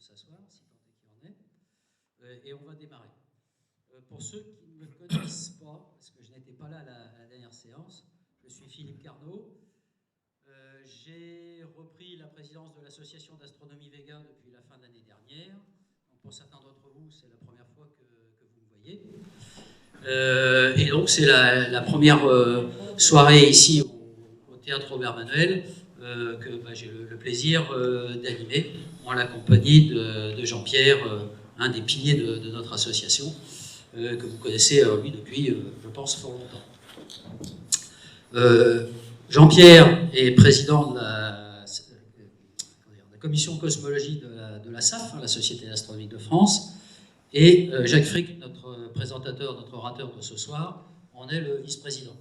s'asseoir, si tant est qu'il y en ait, et on va démarrer. Pour ceux qui ne me connaissent pas, parce que je n'étais pas là à la dernière séance, je suis Philippe Carnot. J'ai repris la présidence de l'association d'astronomie Vega depuis la fin de l'année dernière. Donc pour certains d'entre vous, c'est la première fois que vous me voyez. Et donc c'est la première soirée ici au Théâtre Robert Manuel que j'ai le plaisir d'animer en la compagnie de Jean-Pierre, un des piliers de notre association, que vous connaissez lui depuis, je pense, fort longtemps. Jean-Pierre est président de la commission cosmologie de la SAF, la Société astronomique de France, et Jacques Frick, notre présentateur, notre orateur de ce soir, en est le vice-président.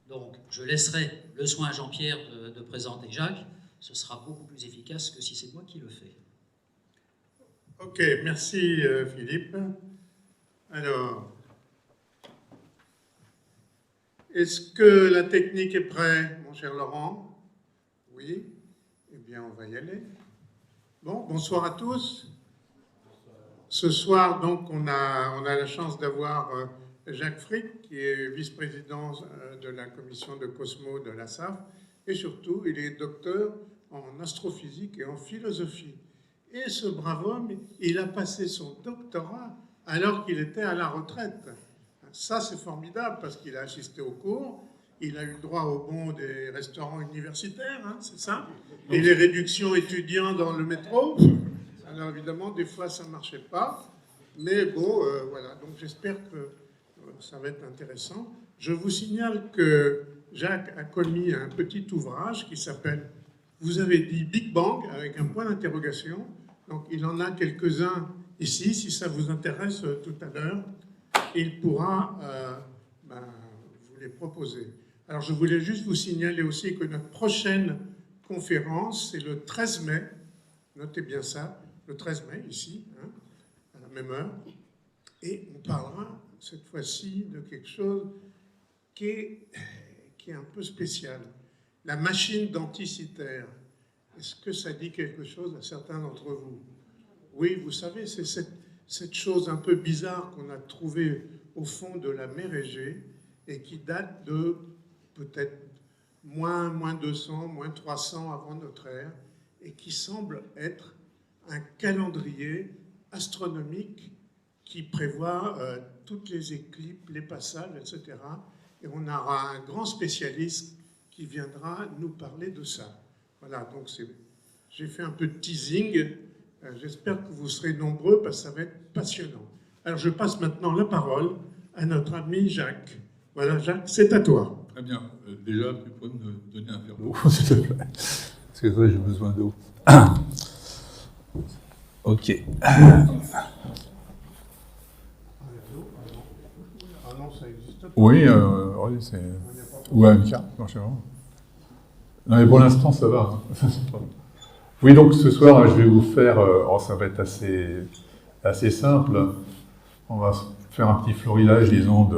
Donc, je laisserai le soin à Jean-Pierre de présenter Jacques. Ce sera beaucoup plus efficace que si c'est moi qui le fais. Ok, merci Philippe. Alors, est-ce que la technique est prête, mon cher Laurent? Oui? Eh bien, on va y aller. Bon, bonsoir à tous. Ce soir, donc, on a la chance d'avoir Jacques Frick, qui est vice-président de la commission de Cosmo de la SAF, et surtout, il est docteur en astrophysique et en philosophie. Et ce brave homme, il a passé son doctorat alors qu'il était à la retraite. Ça, c'est formidable parce qu'il a assisté aux cours, il a eu droit au bon des restaurants universitaires, hein, c'est ça, et les réductions étudiants dans le métro. Alors évidemment, des fois, ça ne marchait pas, mais bon, voilà. Donc j'espère que ça va être intéressant. Je vous signale que Jacques a commis un petit ouvrage qui s'appelle, vous avez dit Big Bang, avec un point d'interrogation. Donc il en a quelques-uns ici, si ça vous intéresse tout à l'heure. Il pourra vous les proposer. Alors je voulais juste vous signaler aussi que notre prochaine conférence, c'est le 13 mai, notez bien ça, le 13 mai, ici, hein, à la même heure, et on parlera cette fois-ci de quelque chose qui est un peu spécial. La machine denticitaire. Est-ce que ça dit quelque chose à certains d'entre vous? Oui, vous savez, c'est cette chose un peu bizarre qu'on a trouvée au fond de la mer Égée et qui date de peut-être moins 200, moins 300 avant notre ère et qui semble être un calendrier astronomique qui prévoit toutes les éclipses, les passages, etc. Et on aura un grand spécialiste qui viendra nous parler de ça. Voilà, donc j'ai fait un peu de teasing. J'espère que vous serez nombreux parce que ça va être passionnant. Alors je passe maintenant la parole à notre ami Jacques. Voilà, Jacques, c'est à toi. Très bien. Déjà, tu peux me donner un verre d'eau, s'il te plaît. Parce que toi, j'ai besoin d'eau. Ok. Ah non, ça existe pas. Oui, c'est... Ou un cas, non, je sais pas. Non, mais pour l'instant, ça va. Oui, donc ce soir, je vais vous faire... ça va être assez simple. On va faire un petit florilège, disons,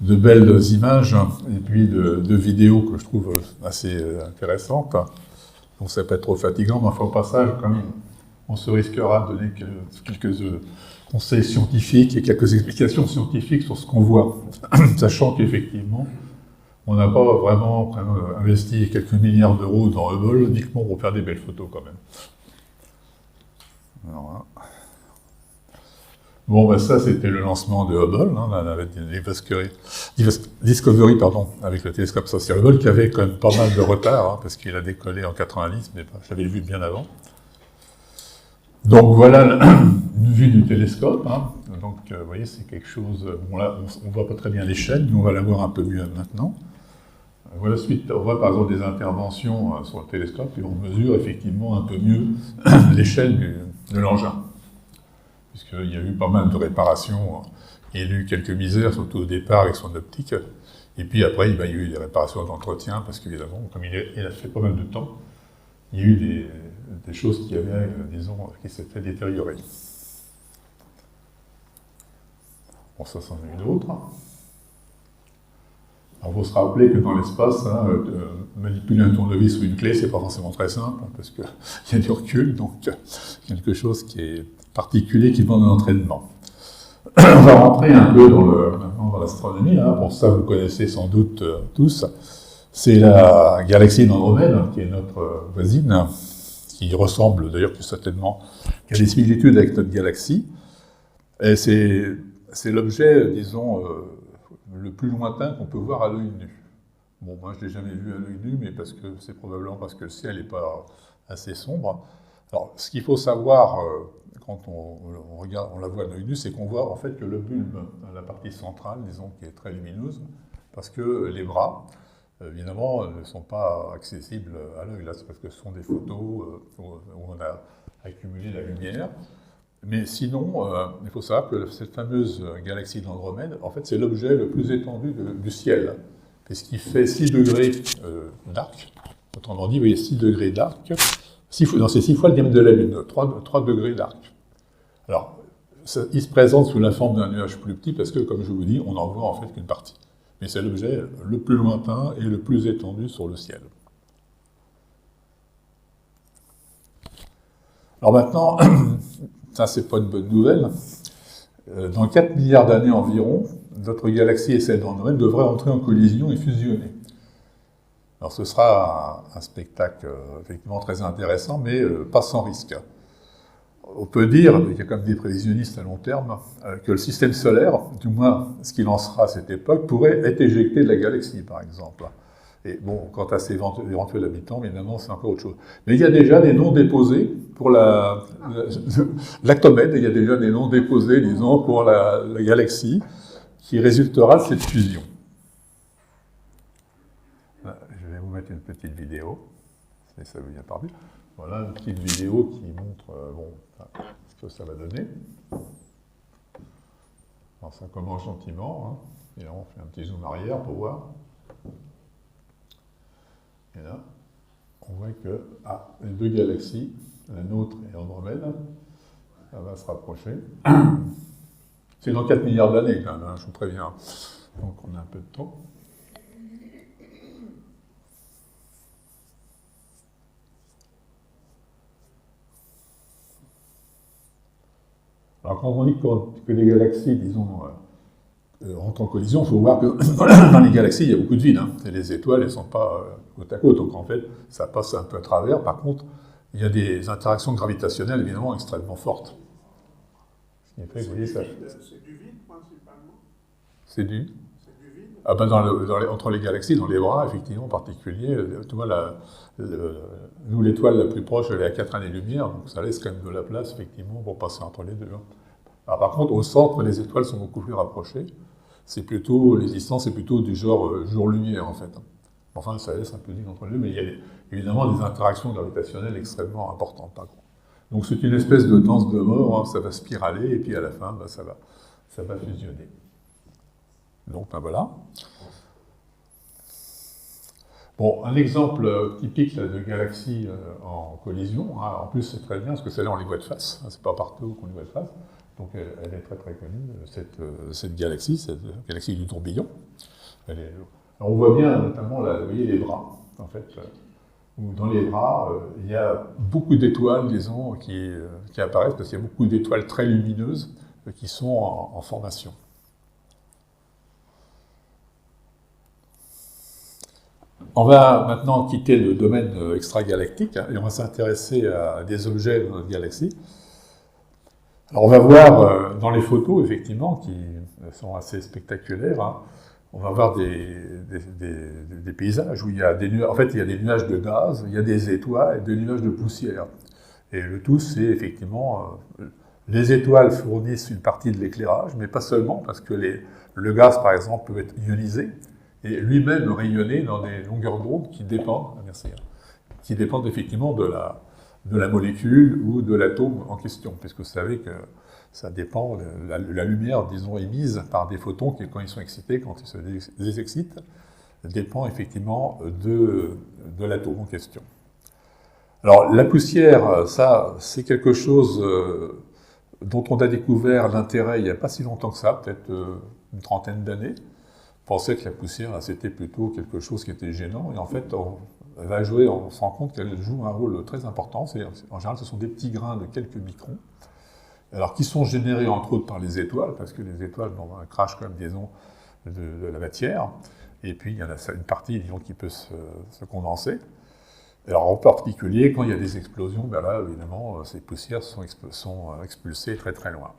de belles images et puis de vidéos que je trouve assez intéressantes. Donc ça peut être trop fatigant, mais enfin, au passage, quand même, on se risquera de donner quelques conseils scientifiques et quelques explications scientifiques sur ce qu'on voit, sachant qu'effectivement, on n'a pas vraiment investi quelques milliards d'euros dans Hubble uniquement pour faire des belles photos quand même. Alors, là. Bon, ça c'était le lancement de Hubble, Discovery, avec le télescope spatial Hubble, qui avait quand même pas mal de retard, parce qu'il a décollé en 90, mais j'avais vu bien avant. Donc voilà une vue du télescope. Donc vous voyez, c'est quelque chose... Bon là, on ne voit pas très bien l'échelle, mais on va la voir un peu mieux maintenant. Voilà, ensuite, on voit par exemple des interventions sur le télescope et on mesure effectivement un peu mieux l'échelle de l'engin. Puisqu'il y a eu pas mal de réparations, il y a eu quelques misères, surtout au départ avec son optique. Et puis après, il y a eu des réparations d'entretien, parce qu'évidemment, comme il a fait pas mal de temps, il y a eu des choses qui avaient, disons, qui s'étaient détériorées. Bon, ça, c'en est une autre. Alors, il faut se rappeler que dans l'espace, hein, manipuler un tournevis ou une clé, c'est pas forcément très simple, hein, parce qu'il y a du recul, donc quelque chose qui est particulier, qui demande un entraînement. On va rentrer un peu maintenant dans l'astronomie. Hein. Pour ça, vous connaissez sans doute tous. C'est la galaxie d'Andromède, qui est notre voisine, qui ressemble d'ailleurs plus certainement, qui a des similitudes avec notre galaxie. Et c'est l'objet, disons, le plus lointain qu'on peut voir à l'œil nu. Bon, moi, je ne l'ai jamais vu à l'œil nu, mais c'est probablement parce que le ciel n'est pas assez sombre. Alors, ce qu'il faut savoir quand on regarde, on la voit à l'œil nu, c'est qu'on voit en fait que le bulbe, la partie centrale, disons, qui est très lumineuse, parce que les bras, évidemment, ne sont pas accessibles à l'œil. Là, c'est parce que ce sont des photos où on a accumulé la lumière. Mais sinon, il faut savoir que cette fameuse galaxie d'Andromède, en fait, c'est l'objet le plus étendu du ciel, puisqu'il fait 6 degrés d'arc. Autrement dit, vous voyez 6 degrés d'arc. C'est 6 fois le diamètre de la Lune, 3 degrés d'arc. Alors, il se présente sous la forme d'un nuage plus petit, parce que, comme je vous dis, on n'en voit en fait qu'une partie. Mais c'est l'objet le plus lointain et le plus étendu sur le ciel. Alors maintenant, ça c'est pas une bonne nouvelle, dans 4 milliards d'années environ, notre galaxie et celle d'Andromède devraient entrer en collision et fusionner. Alors ce sera un spectacle effectivement très intéressant, mais pas sans risque. On peut dire, il y a comme des prévisionnistes à long terme, que le système solaire, du moins ce qu'il en sera à cette époque, pourrait être éjecté de la galaxie, par exemple. Et bon, quant à ses éventuels habitants, évidemment, c'est encore autre chose. Mais il y a déjà des noms déposés pour l'Actomède, il y a déjà des noms déposés, disons, pour la galaxie, qui résultera de cette fusion. Là, je vais vous mettre une petite vidéo, si ça vous vient par vue. Voilà une petite vidéo qui montre ce que ça va donner. Alors ça commence gentiment, hein. Et là on fait un petit zoom arrière pour voir. Et là, on voit que les deux galaxies, la nôtre et Andromède, ça va se rapprocher. C'est dans 4 milliards d'années quand même, hein, je vous préviens. Donc on a un peu de temps. Alors quand on dit que les galaxies, disons, rentrent en collision, il faut voir que dans les galaxies, il y a beaucoup de vide. Hein, et les étoiles, elles ne sont pas côte à côte. Donc en fait, ça passe un peu à travers. Par contre, il y a des interactions gravitationnelles, évidemment, extrêmement fortes. Ce qui fait que, vous voyez, ça... C'est du vide, principalement. C'est du... C'est du vide. Ah ben entre les galaxies, dans les bras, effectivement, en particulier, tu vois, nous, l'étoile la plus proche, elle est à 4 années-lumière, donc ça laisse quand même de la place, effectivement, pour passer entre les deux. Hein. Alors, par contre, au centre, les étoiles sont beaucoup plus rapprochées. Les distances, c'est plutôt du genre jour-lumière, en fait. Enfin, ça laisse un peu de vide entre les deux, mais il y a évidemment des interactions gravitationnelles extrêmement importantes. Par contre. Donc, c'est une espèce de danse de mort, hein, ça va spiraler, et puis à la fin, ça va fusionner. Donc, ben voilà. Bon, un exemple typique là, de galaxie en collision, hein, en plus c'est très bien, parce que celle-là on les voit de face, hein, c'est pas partout qu'on les voit de face, donc elle est très très connue, cette galaxie du tourbillon. Alors, on voit bien notamment, là, vous voyez les bras, en fait, où dans les bras, il y a beaucoup d'étoiles, disons, qui apparaissent, parce qu'il y a beaucoup d'étoiles très lumineuses qui sont en formation. On va maintenant quitter le domaine extragalactique et on va s'intéresser à des objets de notre galaxie. Alors on va voir dans les photos, effectivement, qui sont assez spectaculaires, hein, on va voir des paysages où il y a des nuages, en fait il y a des nuages de gaz, il y a des étoiles et des nuages de poussière. Et le tout, c'est effectivement, les étoiles fournissent une partie de l'éclairage, mais pas seulement, parce que le gaz, par exemple, peut être ionisé, et lui-même rayonner dans des longueurs d'onde qui dépendent effectivement de la molécule ou de l'atome en question, puisque vous savez que ça dépend, la lumière, disons, émise par des photons qui, quand ils sont excités, quand ils se désexcitent, dépend effectivement de l'atome en question. Alors, la poussière, ça, c'est quelque chose dont on a découvert l'intérêt il n'y a pas si longtemps que ça, peut-être une trentaine d'années, pensait que la poussière, c'était plutôt quelque chose qui était gênant. Et en fait, on se rend compte qu'elle joue un rôle très important. En général, ce sont des petits grains de quelques microns, alors qui sont générés entre autres par les étoiles, parce que les étoiles crachent comme des ondes de la matière. Et puis, il y en a une partie, disons, qui peut se condenser. Alors, en particulier, quand il y a des explosions, ben là, évidemment, ces poussières sont expulsées très très loin.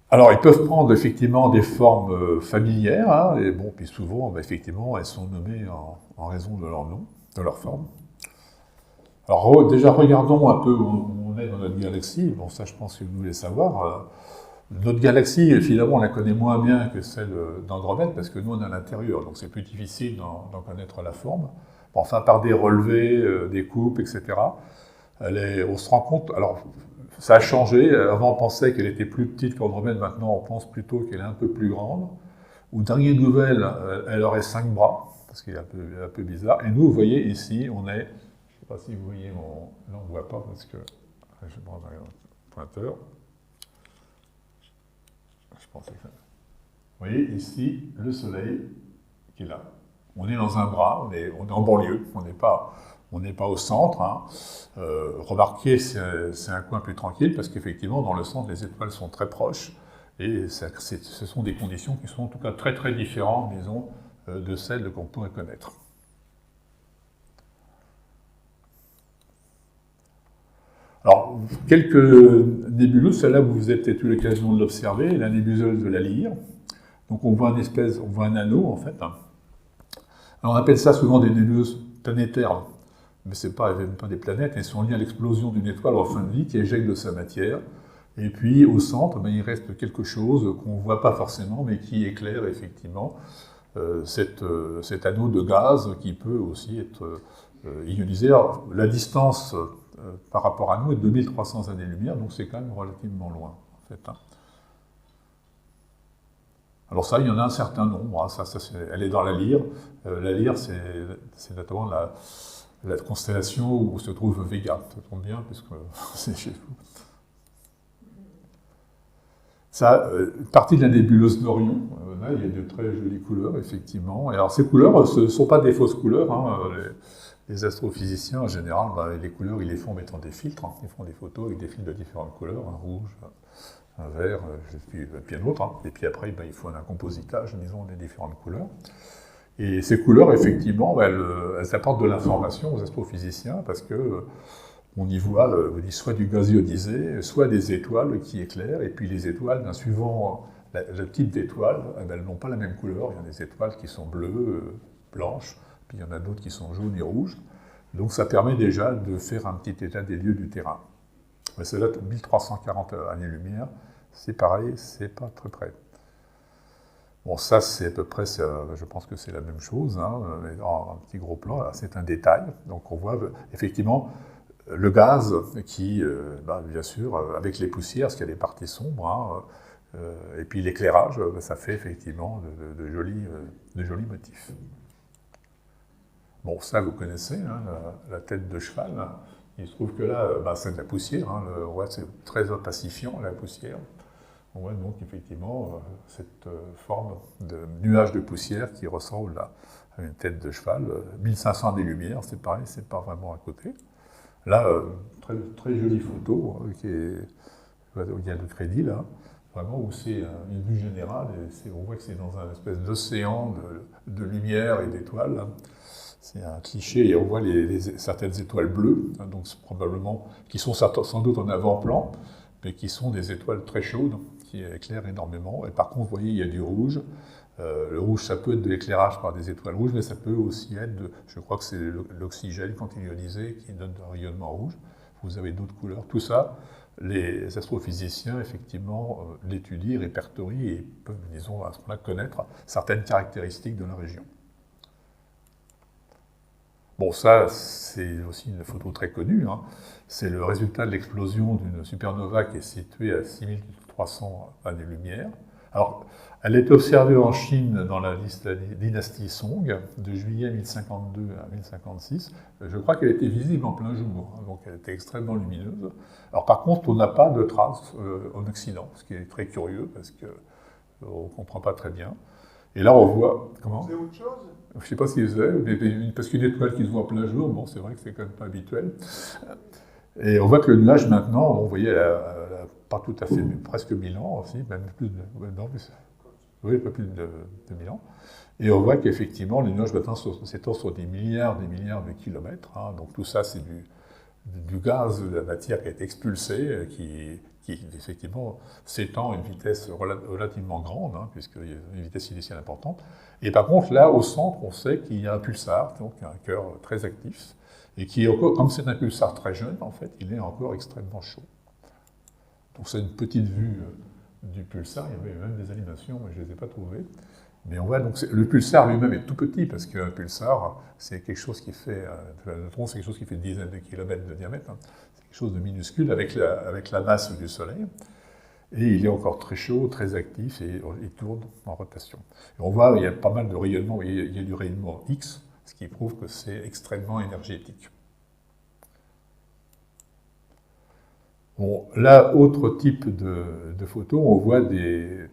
Alors, ils peuvent prendre effectivement des formes familières, hein, et bon, puis souvent, ben, effectivement, elles sont nommées en raison de leur nom, de leur forme. Alors, déjà, regardons un peu où on est dans notre galaxie. Bon, ça, je pense que vous voulez savoir. Notre galaxie, finalement, on la connaît moins bien que celle d'Andromède, parce que nous, on est à l'intérieur, donc c'est plus difficile d'en connaître la forme. Bon, enfin, par des relevés, des coupes, etc. On se rend compte, alors, ça a changé. Avant, on pensait qu'elle était plus petite qu'Andromède, maintenant, on pense plutôt qu'elle est un peu plus grande. Aux dernières nouvelles, elle aurait 5 bras, parce qu'il est un peu bizarre. Et nous, vous voyez, ici, on est, je ne sais pas si vous voyez mon... Non, on ne voit pas, parce que... Je vais prendre un pointeur. Je pensais que ça... Vous voyez, ici, le Soleil qui est là. On est dans un bras, on est en banlieue, on n'est pas au centre. Hein. Remarquez, c'est un coin plus tranquille, parce qu'effectivement, dans le centre, les étoiles sont très proches, et ce sont des conditions qui sont en tout cas très très différentes, disons, de celles qu'on pourrait connaître. Alors, quelques nébuleuses, celle-là, vous avez peut-être eu l'occasion de l'observer, la nébuleuse de la Lyre. Donc on voit un anneau, en fait. Alors, on appelle ça souvent des nébuleuses planétaires, mais ce n'est pas des planètes, elles sont liées à l'explosion d'une étoile en fin de vie qui éjecte de sa matière. Et puis, au centre, il reste quelque chose qu'on ne voit pas forcément, mais qui éclaire effectivement cet anneau de gaz qui peut aussi être ionisé. Alors, la distance par rapport à nous est de 2300 années-lumière, donc c'est quand même relativement loin, en fait. Hein. Alors ça, il y en a un certain nombre. Hein. Elle est dans la Lyre. La Lyre, c'est notamment la constellation où se trouve Vega. Ça tombe bien, puisque c'est chez vous. Ça, une partie de la nébuleuse d'Orion, là, il y a de très jolies couleurs, effectivement. Et alors, ces couleurs, ce ne sont pas des fausses couleurs. Hein. Les astrophysiciens, en général, les couleurs, ils les font en mettant des filtres. Hein. Ils font des photos avec des filtres de différentes couleurs, un rouge, un vert, puis un autre. Hein. Et puis après, il faut un compositage, disons, des différentes couleurs. Et ces couleurs, effectivement, elles apportent de l'information aux astrophysiciens, parce que on y voit soit du gaz ionisé, soit des étoiles qui éclairent, et puis les étoiles, suivant le type d'étoile, elles n'ont pas la même couleur. Il y a des étoiles qui sont bleues, blanches, puis il y en a d'autres qui sont jaunes et rouges. Donc ça permet déjà de faire un petit état des lieux du terrain. Mais c'est là 1340 années-lumière, c'est pareil, c'est pas très près. Bon, ça c'est à peu près, je pense que c'est la même chose, hein, mais en un petit gros plan, c'est un détail. Donc on voit effectivement le gaz qui, bien sûr, avec les poussières, parce qu'il y a des parties sombres, hein, et puis l'éclairage, ça fait effectivement de jolis motifs. Bon, ça vous connaissez, hein, la tête de cheval. Hein. Il se trouve que là, c'est de la poussière, hein, c'est très opacifiant la poussière. On voit donc effectivement cette forme de nuage de poussière qui ressemble à une tête de cheval. 1500 années-lumière, c'est pareil, c'est pas vraiment à côté. Là, très, très jolie photo, il y a le crédit là, vraiment où c'est une vue générale, et on voit que c'est dans un espèce d'océan de lumière et d'étoiles. Hein. C'est un cliché, et on voit certaines étoiles bleues, hein, donc probablement, qui sont sans doute en avant-plan, mais qui sont des étoiles très chaudes, qui éclairent énormément. Et par contre, vous voyez, il y a du rouge. Le rouge, ça peut être de l'éclairage par des étoiles rouges, mais ça peut aussi être, je crois que c'est l'oxygène quand il est ionisé qui donne un rayonnement rouge. Vous avez d'autres couleurs. Tout ça, les astrophysiciens, effectivement, l'étudient, répertorient et peuvent, disons, à ce moment-là, connaître certaines caractéristiques de la région. Bon, ça, c'est aussi une photo très connue. Hein. C'est le résultat de l'explosion d'une supernova qui est située à 6300 années-lumière. Alors, elle est observée en Chine dans la dynastie Song, de juillet 1052 à 1056. Je crois qu'elle était visible en plein jour, hein, donc elle était extrêmement lumineuse. Alors par contre, on n'a pas de traces en Occident, ce qui est très curieux, parce que on ne comprend pas très bien. Et là, on voit... Comment ? C'est autre chose? Je ne sais pas ce qu'ils faisaient, mais parce qu'une étoile qui se voit en plein jour, bon, c'est vrai que c'est quand même pas habituel. Et on voit que le nuage, maintenant, vous voyez, pas tout à fait, mais presque 1000 ans aussi, même plus de... Non, plus, oui, un peu plus de 1000 ans. Et on voit qu'effectivement, les nuages maintenant s'étendent sur des milliards de kilomètres. Hein, donc tout ça, c'est du gaz, de la matière qui a été expulsée, qui effectivement s'étend à une vitesse relativement grande, hein, puisqu'il y a une vitesse initiale importante. Et par contre, là, au centre, on sait qu'il y a un pulsar, donc un cœur très actif, et qui est encore, comme c'est un pulsar très jeune, en fait, il est encore extrêmement chaud. Donc c'est une petite vue du pulsar, il y avait même des animations, mais je ne les ai pas trouvées. Mais on voit donc le pulsar lui-même est tout petit parce qu'un pulsar, c'est quelque chose qui fait, un neutron, c'est quelque chose qui fait dizaines de kilomètres de diamètre. Hein. C'est quelque chose de minuscule avec la masse du Soleil. Et il est encore très chaud, très actif et il tourne en rotation. Et on voit, il y a pas mal de rayonnement. Il y a du rayonnement X, ce qui prouve que c'est extrêmement énergétique. Bon, là, autre type de photos, on voit des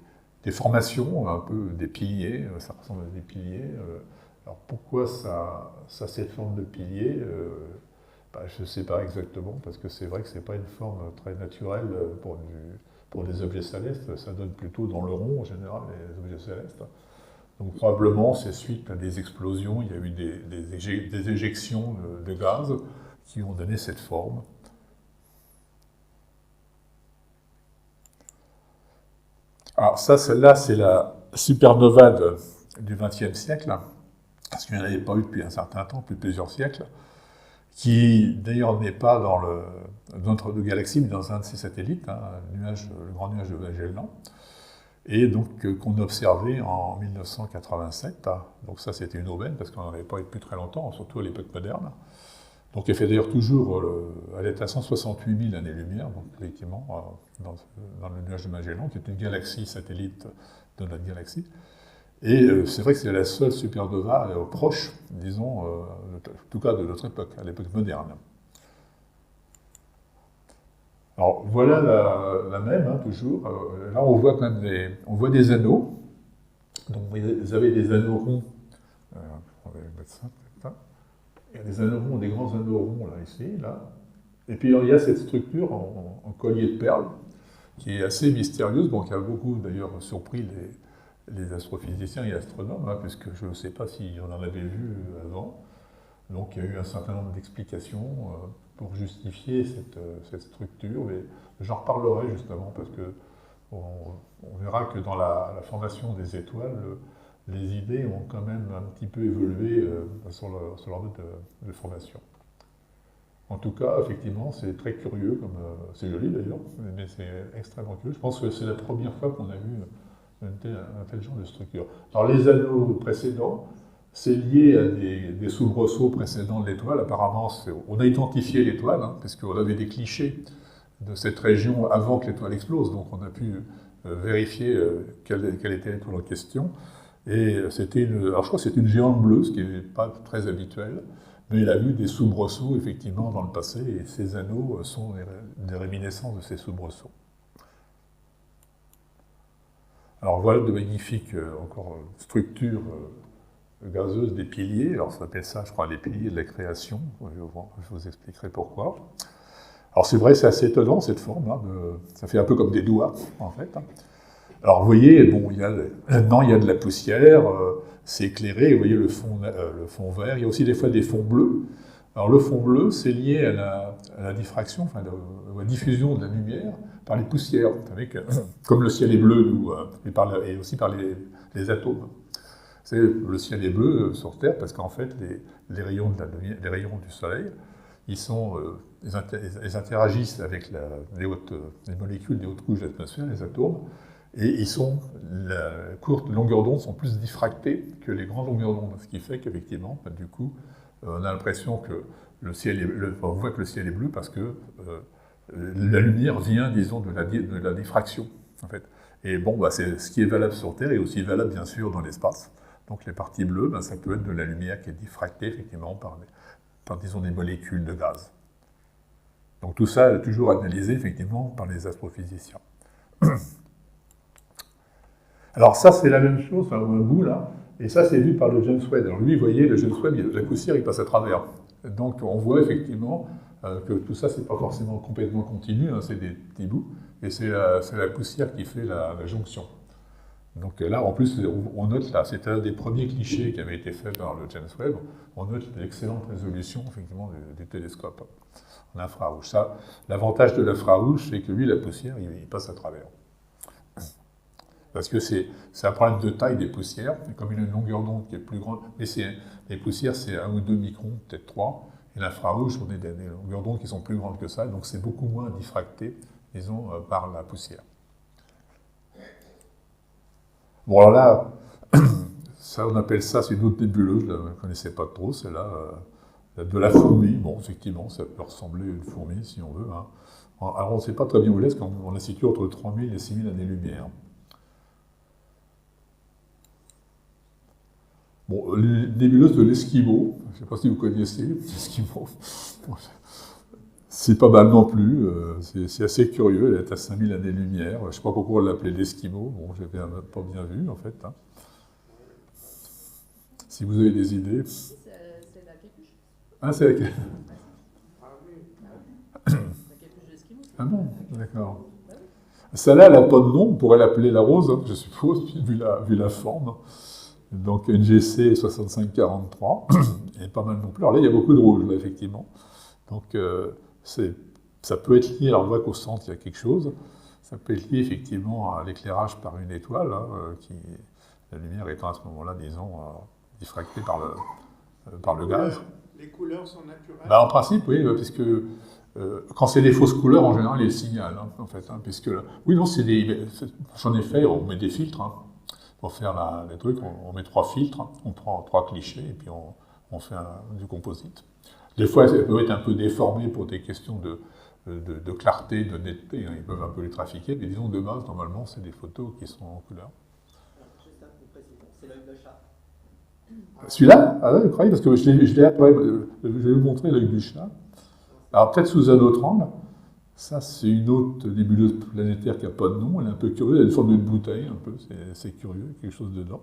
formations, un peu des piliers, ça ressemble à des piliers. Alors pourquoi ça a cette forme de pilier? Je ne sais pas exactement, parce que c'est vrai que ce n'est pas une forme très naturelle pour des objets célestes, ça donne plutôt dans le rond en général, les objets célestes. Donc probablement c'est suite à des explosions, il y a eu des éjections de gaz qui ont donné cette forme. Alors ça, celle-là, c'est la supernova du XXe siècle, parce qu'il n'y en avait pas eu depuis un certain temps, depuis plusieurs siècles, qui d'ailleurs n'est pas dans notre galaxie, mais dans un de ses satellites, hein, le grand nuage de Magellan, et donc qu'on a observé en 1987. Donc ça, c'était une aubaine, parce qu'on n'en avait pas eu depuis très longtemps, surtout à l'époque moderne. Donc elle fait d'ailleurs toujours, elle est à 168 000 années-lumière, donc effectivement, dans le nuage de Magellan, qui est une galaxie satellite de notre galaxie. Et c'est vrai que c'est la seule supernova proche, disons, en tout cas de notre époque, à l'époque moderne. Alors voilà la même, hein, toujours. Là, on voit quand même des anneaux. Donc vous avez des anneaux ronds. On va mettre ça. Il y a des anneaux ronds, des grands anneaux ronds, là, ici, là. Et puis, il y a cette structure en collier de perles, qui est assez mystérieuse, bon, qui a beaucoup, d'ailleurs, surpris les astrophysiciens et astronomes, hein, puisque je ne sais pas si on en avait vu avant. Donc, il y a eu un certain nombre d'explications pour justifier cette structure, mais j'en reparlerai, justement, parce que on verra que dans la formation des étoiles, les idées ont quand même un petit peu évolué sur leur mode de formation. En tout cas, effectivement, c'est très curieux, c'est joli d'ailleurs, mais c'est extrêmement curieux. Je pense que c'est la première fois qu'on a vu un tel genre de structure. Alors les anneaux précédents, c'est lié à des soubresauts précédents de l'étoile. Apparemment, on a identifié l'étoile, hein, puisqu'on avait des clichés de cette région avant que l'étoile explose, donc on a pu vérifier quelle était l'étoile en question. Et alors je crois que c'est une géante bleue, ce qui n'est pas très habituel, mais il a vu des soubresauts effectivement dans le passé, et ces anneaux sont des réminiscences de ces soubresauts. Alors voilà de magnifiques structures gazeuses des piliers. Alors ça s'appelle ça, je crois, les piliers de la création. Je vous expliquerai pourquoi. Alors c'est vrai, c'est assez étonnant cette forme, hein, ça fait un peu comme des doigts en fait. Alors vous voyez, bon, là-dedans il y a de la poussière, c'est éclairé, vous voyez le fond vert, il y a aussi des fois des fonds bleus. Alors le fond bleu, c'est lié à la diffraction, enfin à la diffusion de la lumière par les poussières, vous savez que, comme le ciel est bleu, et aussi par les atomes. Le ciel est bleu sur Terre parce qu'en fait les rayons du Soleil, ils interagissent avec les molécules des hautes couches de l'atmosphère, les atomes, et la courte longueur d'onde sont plus diffractés que les grandes longueurs d'onde, ce qui fait qu'effectivement, du coup, on a l'impression que on voit que le ciel est bleu parce que la lumière vient, disons, de la diffraction, en fait. Et bon, c'est ce qui est valable sur Terre est aussi valable, bien sûr, dans l'espace. Donc les parties bleues, ça peut être de la lumière qui est diffractée, effectivement, par disons, des molécules de gaz. Donc tout ça est toujours analysé, effectivement, par les astrophysiciens. Alors ça, c'est la même chose, enfin, un bout là, et ça, c'est vu par le James Webb. Alors lui, vous voyez, le James Webb, la poussière, il passe à travers. Donc on voit effectivement que tout ça, c'est pas forcément complètement continu, hein, c'est des petits bouts, et c'est la poussière qui fait la jonction. Donc là, en plus, on note là, c'était un des premiers clichés qui avait été fait par le James Webb, on note l'excellente résolution, effectivement, du télescope en infrarouge. Ça, l'avantage de l'infrarouge, c'est que lui, la poussière, il passe à travers. Parce que c'est un problème de taille des poussières, comme il a une longueur d'onde qui est plus grande, mais les poussières, c'est 1 ou 2 microns, peut-être 3, et l'infrarouge, on est des longueurs d'onde qui sont plus grandes que ça, donc c'est beaucoup moins diffracté, disons, par la poussière. Bon, alors là, ça, on appelle ça, c'est une autre nébuleuse, je ne la connaissais pas trop, c'est là, de la fourmi. Bon, effectivement, ça peut ressembler à une fourmi, si on veut. Hein. Alors, on ne sait pas très bien où elle est, parce qu'on la situe entre 3000 et 6000 années-lumière. Bon, les nébuleuses de l'Esquimau, je ne sais pas si vous connaissez l'Esquimau, c'est pas mal non plus, c'est assez curieux, elle est à 5000 années-lumière, je ne sais pas pourquoi on l'appelait l'Esquimau, bon, je n'avais pas bien vu en fait. Hein. Si vous avez des idées. C'est la capuche. Ah, c'est la capuche. La capuche d'Esquimau. Ah bon, d'accord. Celle-là, elle n'a pas de nom, on pourrait l'appeler la rose, hein, je suppose, vu la forme. Donc NGC 6543, et pas mal non plus. Alors là, il y a beaucoup de rouge, là, effectivement. Donc ça peut être lié, alors on voit qu'au centre, il y a quelque chose. Ça peut être lié, effectivement, à l'éclairage par une étoile, hein, la lumière étant à ce moment-là, disons, diffractée par le gaz. Les couleurs sont naturelles. En principe, oui, puisque quand c'est des fausses couleurs, en général, ils les signalent, hein, en fait. Hein, puisque, oui, non, j'en ai fait, on met des filtres, hein. Pour faire les trucs, on met 3 filtres, on prend 3 clichés et puis on fait du composite. Des fois, ça peut être un peu déformé pour des questions de clarté, de netteté, hein, ils peuvent un peu les trafiquer, mais disons de base, normalement, c'est des photos qui sont en couleur. C'est l'œil de chat. Celui-là, ah ouais, je croyais, parce que je l'ai après, je vais vous montrer l'œil du chat. Alors peut-être sous un autre angle. Ça, c'est une autre nébuleuse planétaire qui n'a pas de nom, elle est un peu curieuse, elle a une forme de bouteille, un peu, c'est curieux, quelque chose dedans.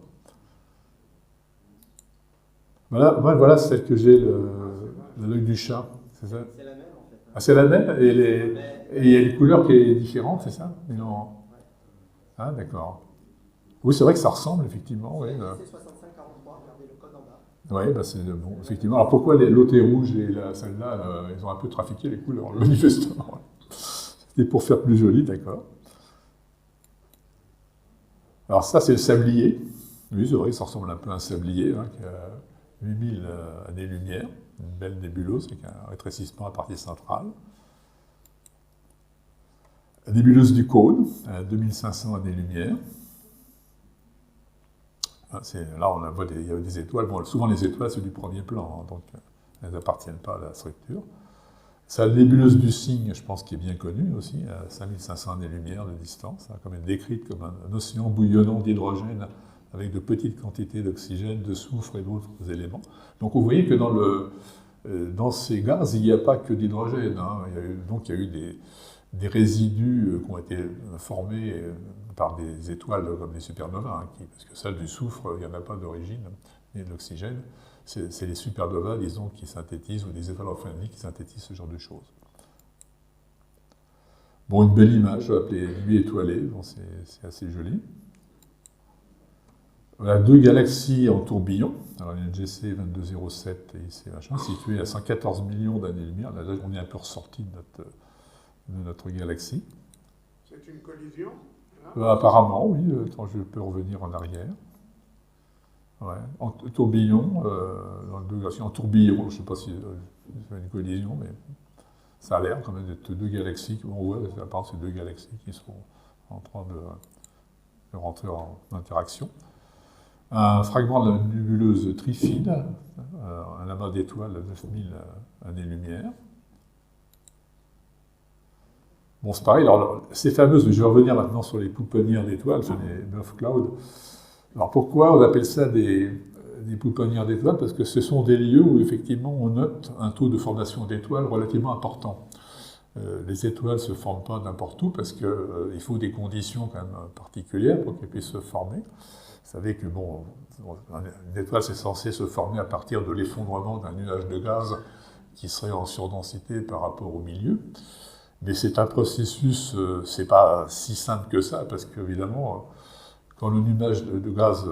Voilà celle que j'ai, l'œil du chat, c'est ça? C'est la même en fait. Ah, c'est la même, et il y a une couleur qui est différente, c'est ça? Non. Ah, d'accord. Oui, c'est vrai que ça ressemble, effectivement. Oui, c'est 6543, regardez le code en bas. Oui, bah c'est bon, effectivement. Alors pourquoi l'autre est rouge et celle-là, ils ont un peu trafiqué les couleurs, manifestement. C'était pour faire plus joli, d'accord. Alors ça, c'est le sablier. Oui, c'est vrai, ça ressemble un peu à un sablier, hein, qui a 8000 années-lumière, une belle nébuleuse avec un rétrécissement à la partie centrale. La nébuleuse du Cône, à 2500 années-lumière. Là, on voit il y a des étoiles. Bon, souvent, les étoiles, c'est du premier plan, hein, donc elles n'appartiennent pas à la structure. C'est la nébuleuse du Cygne, je pense, qui est bien connue aussi, à 5500 années-lumière de distance, hein, comme elle est décrite comme un océan bouillonnant d'hydrogène avec de petites quantités d'oxygène, de soufre et d'autres éléments. Donc vous voyez que dans ces gaz, il n'y a pas que d'hydrogène. Hein. Il y a eu des résidus qui ont été formés par des étoiles comme des supernovas, hein, parce que celle du soufre, il n'y en a pas d'origine, ni de l'oxygène. C'est les supernovas, disons, qui synthétisent, ou des étoiles en fin de vie qui synthétisent ce genre de choses. Bon, une belle image, je vais l'appeler nuit étoilée, bon, c'est assez joli. Voilà 2 galaxies en tourbillon, alors une GC 2207 et IC machin, situées à 114 millions d'années-lumière. Là, on est un peu ressorti de notre galaxie. C'est une collision apparemment, oui. Attends, je peux revenir en arrière. Ouais. En tourbillon, en tourbillon, je ne sais pas si c'est une collision, mais ça a l'air quand même d'être 2 galaxies. On voit, apparemment, c'est 2 galaxies qui sont en train de rentrer en interaction. Un fragment de la nébuleuse Trifide, un amas d'étoiles à 9000 années-lumière. Bon, c'est pareil, alors, c'est fameux, mais je vais revenir maintenant sur les pouponnières d'étoiles, enfin les Murph Clouds. Alors pourquoi on appelle ça des pouponnières d'étoiles? Parce que ce sont des lieux où effectivement on note un taux de formation d'étoiles relativement important. les étoiles ne se forment pas n'importe où parce qu'il faut des conditions quand même particulières pour qu'elles puissent se former. Vous savez que une étoile, c'est censé se former à partir de l'effondrement d'un nuage de gaz qui serait en surdensité par rapport au milieu. Mais c'est un processus, c'est pas si simple que ça, parce qu'évidemment, quand le nuage de gaz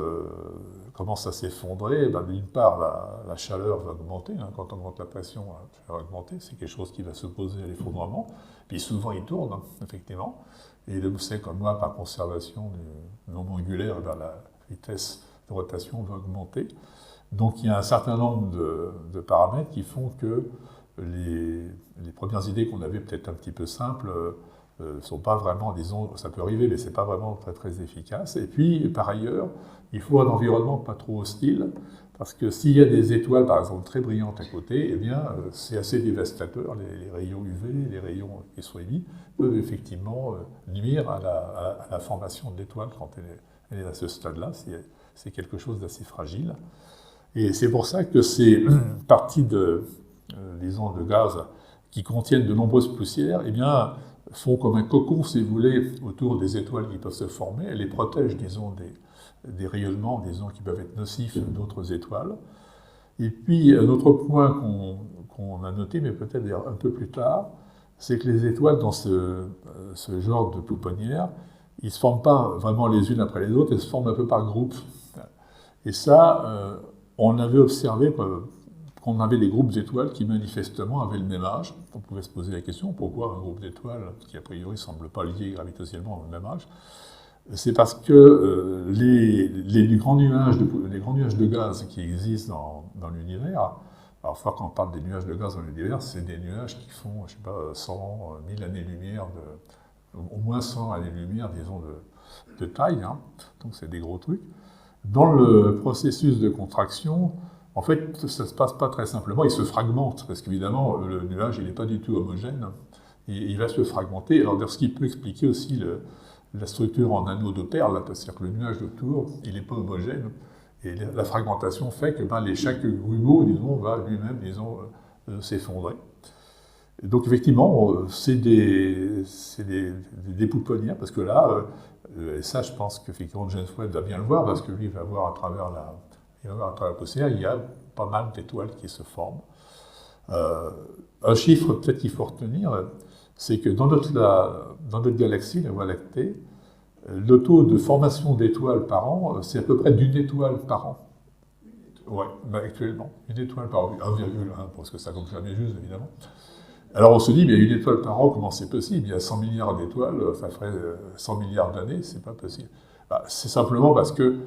commence à s'effondrer, d'une part, la chaleur va augmenter. Quand on augmente la pression, la chaleur va augmenter. C'est quelque chose qui va s'opposer à l'effondrement. Puis souvent, il tourne, effectivement. Et vous savez, comme moi, par conservation du moment angulaire, la vitesse de rotation va augmenter. Donc il y a un certain nombre de paramètres qui font que les premières idées qu'on avait peut-être un petit peu simples ne sont pas vraiment, disons, ça peut arriver, mais ce n'est pas vraiment très très efficace. Et puis, par ailleurs, il faut un environnement pas trop hostile, parce que s'il y a des étoiles, par exemple, très brillantes à côté, eh bien, c'est assez dévastateur. Les rayons UV, les rayons qui sont émis, peuvent effectivement nuire à la formation de l'étoile quand elle est à ce stade-là. C'est quelque chose d'assez fragile. Et c'est pour ça que ces parties disons, de gaz qui contiennent de nombreuses poussières, eh bien, font comme un cocon, si vous voulez, autour des étoiles qui peuvent se former. Elles les protègent, disons, des rayonnements, disons, qui peuvent être nocifs d'autres étoiles. Et puis, un autre point qu'on a noté, mais peut-être un peu plus tard, c'est que les étoiles dans ce genre de pouponnière, ils ne se forment pas vraiment les unes après les autres, elles se forment un peu par groupe. Et ça, on avait observé qu'on avait des groupes d'étoiles qui manifestement avaient le même âge. On pouvait se poser la question, pourquoi un groupe d'étoiles qui a priori ne semble pas lié gravitationnellement au même âge? C'est parce que les grands nuages de gaz qui existent dans l'univers, parfois quand on parle des nuages de gaz dans l'univers, c'est des nuages qui font, je ne sais pas, 100 000 années-lumière, au moins 100 années-lumière, disons, de taille, donc c'est des gros trucs. Dans le processus de contraction, en fait, ça ne se passe pas très simplement, il se fragmente, parce qu'évidemment, le nuage, il n'est pas du tout homogène, il va se fragmenter. Alors, ce qui peut expliquer aussi la structure en anneaux de perles, c'est-à-dire que le nuage autour, il n'est pas homogène, et la fragmentation fait que chaque grumeau, disons, va lui-même, disons, s'effondrer. Donc, effectivement, c'est des pouponnières, parce que là, et ça, je pense qu'effectivement, James Webb va bien le voir, parce que lui, il va voir à travers la poussière, il y a pas mal d'étoiles qui se forment. Un chiffre peut-être qu'il faut retenir, c'est que dans notre galaxie, la Voie lactée, le taux de formation d'étoiles par an, c'est à peu près d'une étoile par an. Oui, actuellement, une étoile par an, 1,1, parce que ça compte jamais juste, évidemment. Alors on se dit, mais une étoile par an, comment c'est possible? Il y a 100 milliards d'étoiles, ça ferait 100 milliards d'années, c'est pas possible. C'est simplement parce que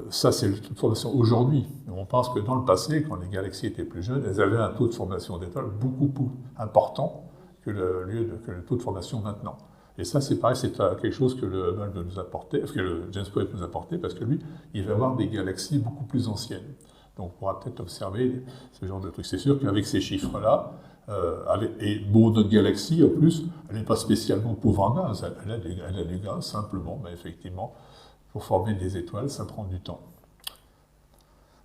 ça, c'est le taux de formation aujourd'hui. On pense que dans le passé, quand les galaxies étaient plus jeunes, elles avaient un taux de formation d'étoiles beaucoup plus important que le taux de formation maintenant. Et ça, c'est pareil, c'est quelque chose que le Hubble veut nous apporter, que le James Webb nous apporter, parce que lui, il va avoir des galaxies beaucoup plus anciennes. Donc on pourra peut-être observer ce genre de trucs. C'est sûr qu'avec ces chiffres-là, notre galaxie, en plus, elle n'est pas spécialement pauvre en gaz, elle a du gaz simplement, mais effectivement, pour former des étoiles, ça prend du temps.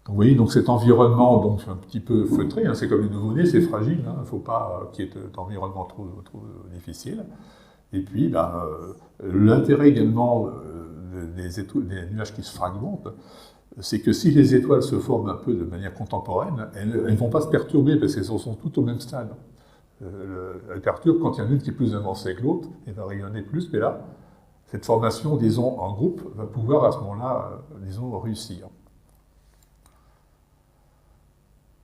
Donc vous voyez, donc cet environnement, donc un petit peu feutré, c'est comme les nouveau-nés, c'est fragile, il ne faut pas qu'il y ait d'environnement trop difficile. Et puis, l'intérêt également des nuages qui se fragmentent, c'est que si les étoiles se forment un peu de manière contemporaine, elles ne vont pas se perturber parce qu'elles sont toutes au même stade. Elles perturbent quand il y en a une qui est plus avancée que l'autre, et va rayonner plus, mais là, cette formation, disons, en groupe, va pouvoir à ce moment-là, disons, réussir.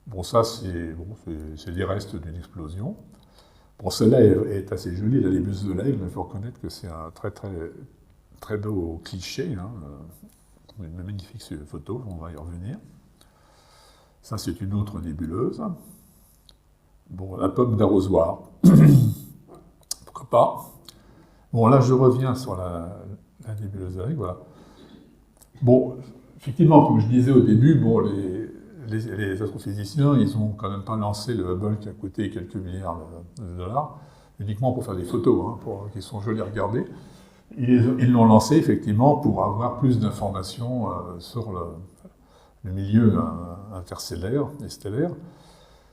Bon, ça, c'est des restes d'une explosion. Bon, celle-là est assez jolie, la nébuleuse de l'Aigle, il faut reconnaître que c'est un très, très, très beau cliché, une magnifique photo, on va y revenir. Ça, c'est une autre nébuleuse. Bon, la pomme d'arrosoir. Pourquoi pas? Bon, là, je reviens sur la nébuleuse de l'Aigle, voilà. Bon, effectivement, comme je disais au début, bon, les astrophysiciens, ils n'ont quand même pas lancé le Hubble qui a coûté quelques milliards de dollars, uniquement pour faire des photos, qui sont jolies à regarder. Ils l'ont lancé, effectivement, pour avoir plus d'informations sur le milieu interstellaire et stellaire.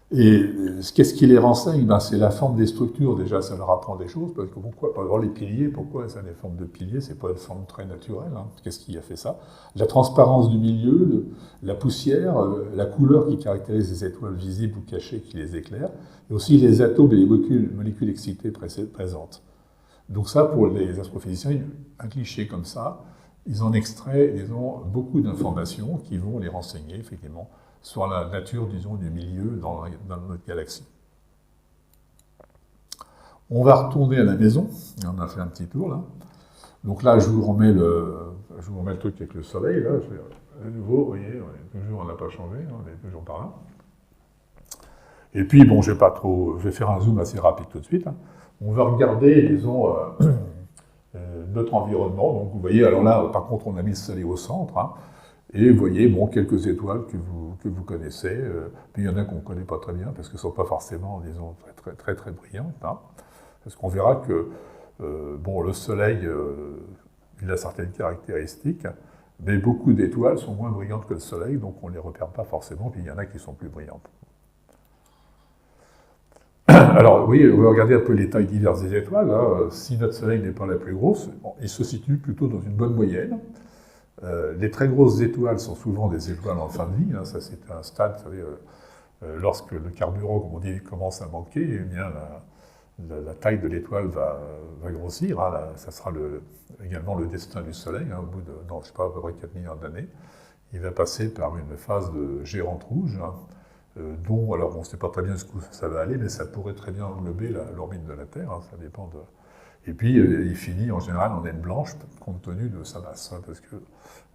Et qu'est-ce qui les renseigne? Ben, c'est la forme des structures, déjà, ça leur apprend des choses, parce que pourquoi, par exemple, les piliers, pourquoi ça a des formes de piliers? C'est pas une forme très naturelle, hein. Qu'est-ce qui a fait ça? La transparence du milieu, la poussière, la couleur qui caractérise les étoiles visibles ou cachées qui les éclairent, et aussi les atomes et les molécules excitées présentes. Donc ça, pour les astrophysiciens, un cliché comme ça, ils en extraient, disons, beaucoup d'informations qui vont les renseigner, effectivement, sur la nature, disons, du milieu dans notre galaxie. On va retourner à la maison, on a fait un petit tour là. Donc là, je vous remets le truc avec le soleil, là. À nouveau, vous voyez, on n'a pas changé, hein, on est toujours par là. Et puis, bon, je vais faire un zoom assez rapide tout de suite. Hein. On va regarder, disons, notre environnement. Donc vous voyez, alors là, par contre, on a mis le soleil au centre. Hein. Et vous voyez, bon, quelques étoiles que vous connaissez, puis il y en a qu'on ne connaît pas très bien, parce qu'elles ne sont pas forcément, disons, très brillantes. Hein, parce qu'on verra que, bon, le Soleil, il a certaines caractéristiques, mais beaucoup d'étoiles sont moins brillantes que le Soleil, donc on ne les repère pas forcément, puis il y en a qui sont plus brillantes. Alors, oui, on va regarder un peu les tailles diverses des étoiles. Hein. Si notre Soleil n'est pas la plus grosse, il se situe plutôt dans une bonne moyenne. Les très grosses étoiles sont souvent des étoiles en fin de vie. Hein. Ça, c'est un stade, vous savez, lorsque le carburant, comme on dit, commence à manquer, eh bien, la taille de l'étoile va grossir. Hein. Là, ça sera également le destin du Soleil. Hein. Au bout de, non, je sais pas, à peu près 4 milliards d'années, il va passer par une phase de géante rouge, hein, dont, alors on ne sait pas très bien jusqu'où ça va aller, mais ça pourrait très bien englober l'orbite de la Terre. Hein. Ça dépend de... Et puis, il finit en général en naine blanche, compte tenu de sa masse, hein, parce que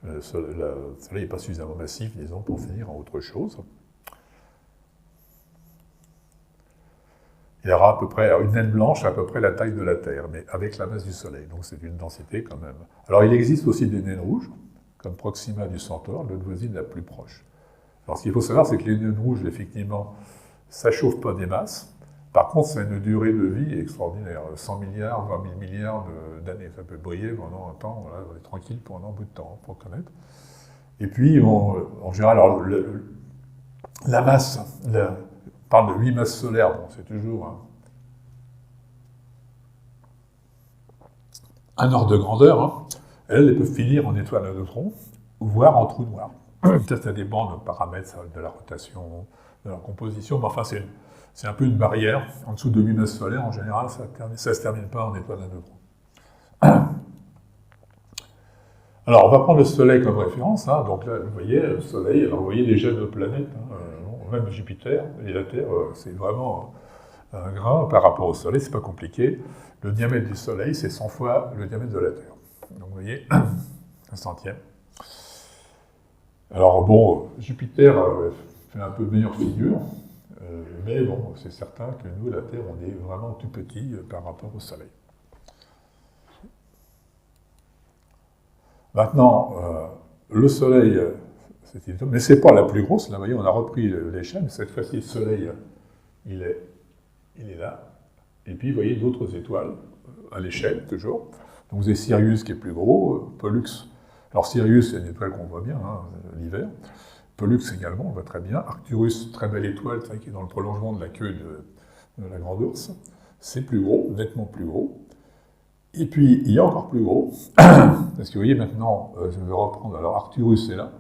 le Soleil n'est pas suffisamment massif, disons, pour finir en autre chose. Il y aura à peu près une naine blanche à peu près la taille de la Terre, mais avec la masse du Soleil, donc c'est une densité quand même. Alors, il existe aussi des naines rouges, comme Proxima du Centaure, notre voisine la plus proche. Alors, ce qu'il faut savoir, c'est que les naines rouges, effectivement, ça ne chauffe pas des masses. Par contre, ça a une durée de vie extraordinaire, 100 milliards, 20 000 milliards d'années. Ça peut briller pendant un temps, voilà, on est tranquille pendant un bout de temps, pour connaître. Et puis, en général, alors, la masse, on parle de 8 masses solaires, bon, c'est toujours un ordre de grandeur. Hein. Elles peuvent finir en étoiles à neutrons, voire en trous noirs. Ça dépend de paramètres, de la rotation, de la composition, mais enfin, c'est un peu une barrière. En dessous de 8 masses solaires, en général, ça ne se termine pas en étoile à neutrons. Alors, on va prendre le Soleil comme référence. Hein. Donc là, vous voyez, le Soleil, alors vous voyez déjà nos planètes, hein, même Jupiter et la Terre, c'est vraiment un grain par rapport au Soleil, c'est pas compliqué. Le diamètre du Soleil, c'est 100 fois le diamètre de la Terre. Donc vous voyez, un centième. Alors bon, Jupiter fait un peu meilleure figure, mais bon, c'est certain que nous, la Terre, on est vraiment tout petit par rapport au Soleil. Maintenant, le Soleil, mais c'est pas la plus grosse, là, vous voyez, on a repris l'échelle, mais cette fois-ci, le Soleil, il est là. Et puis, vous voyez d'autres étoiles à l'échelle, toujours. Donc, vous avez Sirius qui est plus gros, Pollux. Alors, Sirius, c'est une étoile qu'on voit bien, hein, l'hiver. Pollux également, on voit très bien. Arcturus, très belle étoile, qui est dans le prolongement de la queue de la Grande Ourse. C'est plus gros, nettement plus gros. Et puis, il y a encore plus gros, parce que vous voyez maintenant, je vais reprendre, alors Arcturus est là,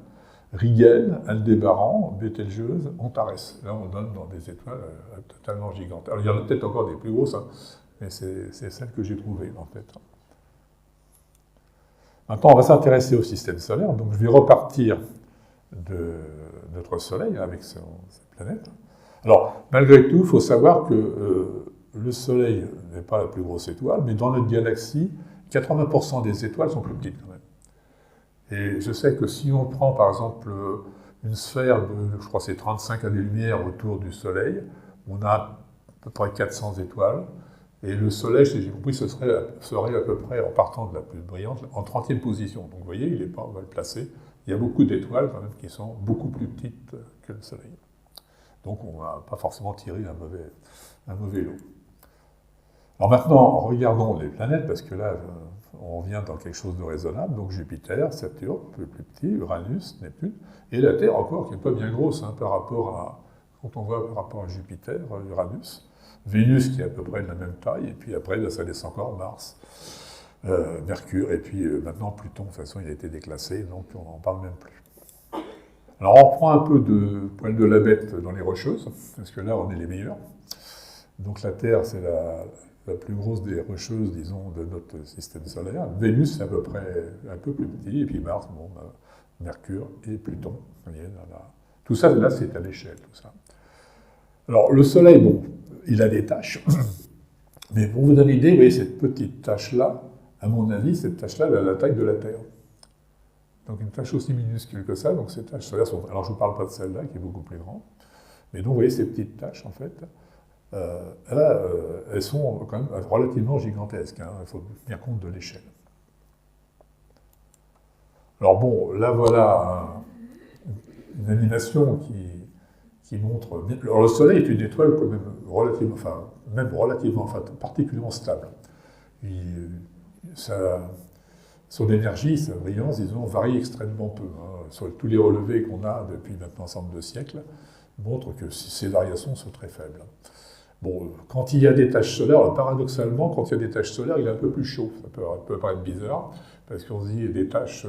Rigel, Aldébaran, Bételgeuse, Antares. Là, on donne dans des étoiles totalement gigantes. Alors, il y en a peut-être encore des plus grosses, hein, mais c'est celle que j'ai trouvée, en fait. Maintenant, on va s'intéresser au système solaire, donc je vais repartir de notre Soleil avec cette planète. Alors, malgré tout, il faut savoir que le Soleil n'est pas la plus grosse étoile, mais dans notre galaxie, 80% des étoiles sont plus petites quand même. Et je sais que si on prend par exemple une sphère de, je crois que c'est 35 années-lumière autour du Soleil, on a à peu près 400 étoiles, et le Soleil, si j'ai compris, serait à peu près, en partant de la plus brillante, en 30e position. Donc vous voyez, il n'est pas mal placé. Il y a beaucoup d'étoiles quand même qui sont beaucoup plus petites que le Soleil. Donc on ne va pas forcément tirer un mauvais lot. Alors maintenant, regardons les planètes, parce que là, on revient dans quelque chose de raisonnable. Donc Jupiter, Saturne, un peu plus petit, Uranus, Neptune, et la Terre encore, qui n'est pas bien grosse hein, par rapport à quand on voit par rapport à Jupiter, Uranus, Vénus qui est à peu près de la même taille, et puis après, ça descend encore Mars, Mercure, et puis maintenant Pluton, de toute façon, il a été déclassé, donc on n'en parle même plus. Alors on reprend un peu de poil de la bête dans les Rocheuses, parce que là, on est les meilleurs. Donc la Terre, c'est la plus grosse des Rocheuses, disons, de notre système solaire. Vénus, c'est à peu près un peu plus petit, et puis Mars, bon, Mercure et Pluton. Vous voyez, là. Tout ça, là, c'est à l'échelle, tout ça. Alors, le Soleil, bon, il a des taches, mais pour vous donner une idée, vous voyez, cette petite tache-là, à mon avis, cette tache-là, elle a la taille de la Terre. Donc, une tache aussi minuscule que ça, donc ces taches solaires sont... Alors, je ne vous parle pas de celle-là, qui est beaucoup plus grande, mais donc, vous voyez, ces petites taches, en fait, elles sont quand même relativement gigantesques, hein, il faut tenir compte de l'échelle. Alors bon, là voilà une animation qui montre... Alors le Soleil est une étoile quand même particulièrement stable. Son énergie, sa brillance, disons, varie extrêmement peu. Hein. Sur tous les relevés qu'on a depuis maintenant un certain nombre de siècles, montrent que ces variations sont très faibles. Bon, quand il y a des taches solaires, paradoxalement, quand il y a des taches solaires, il est un peu plus chaud. Ça peut paraître bizarre, parce qu'on se dit des taches,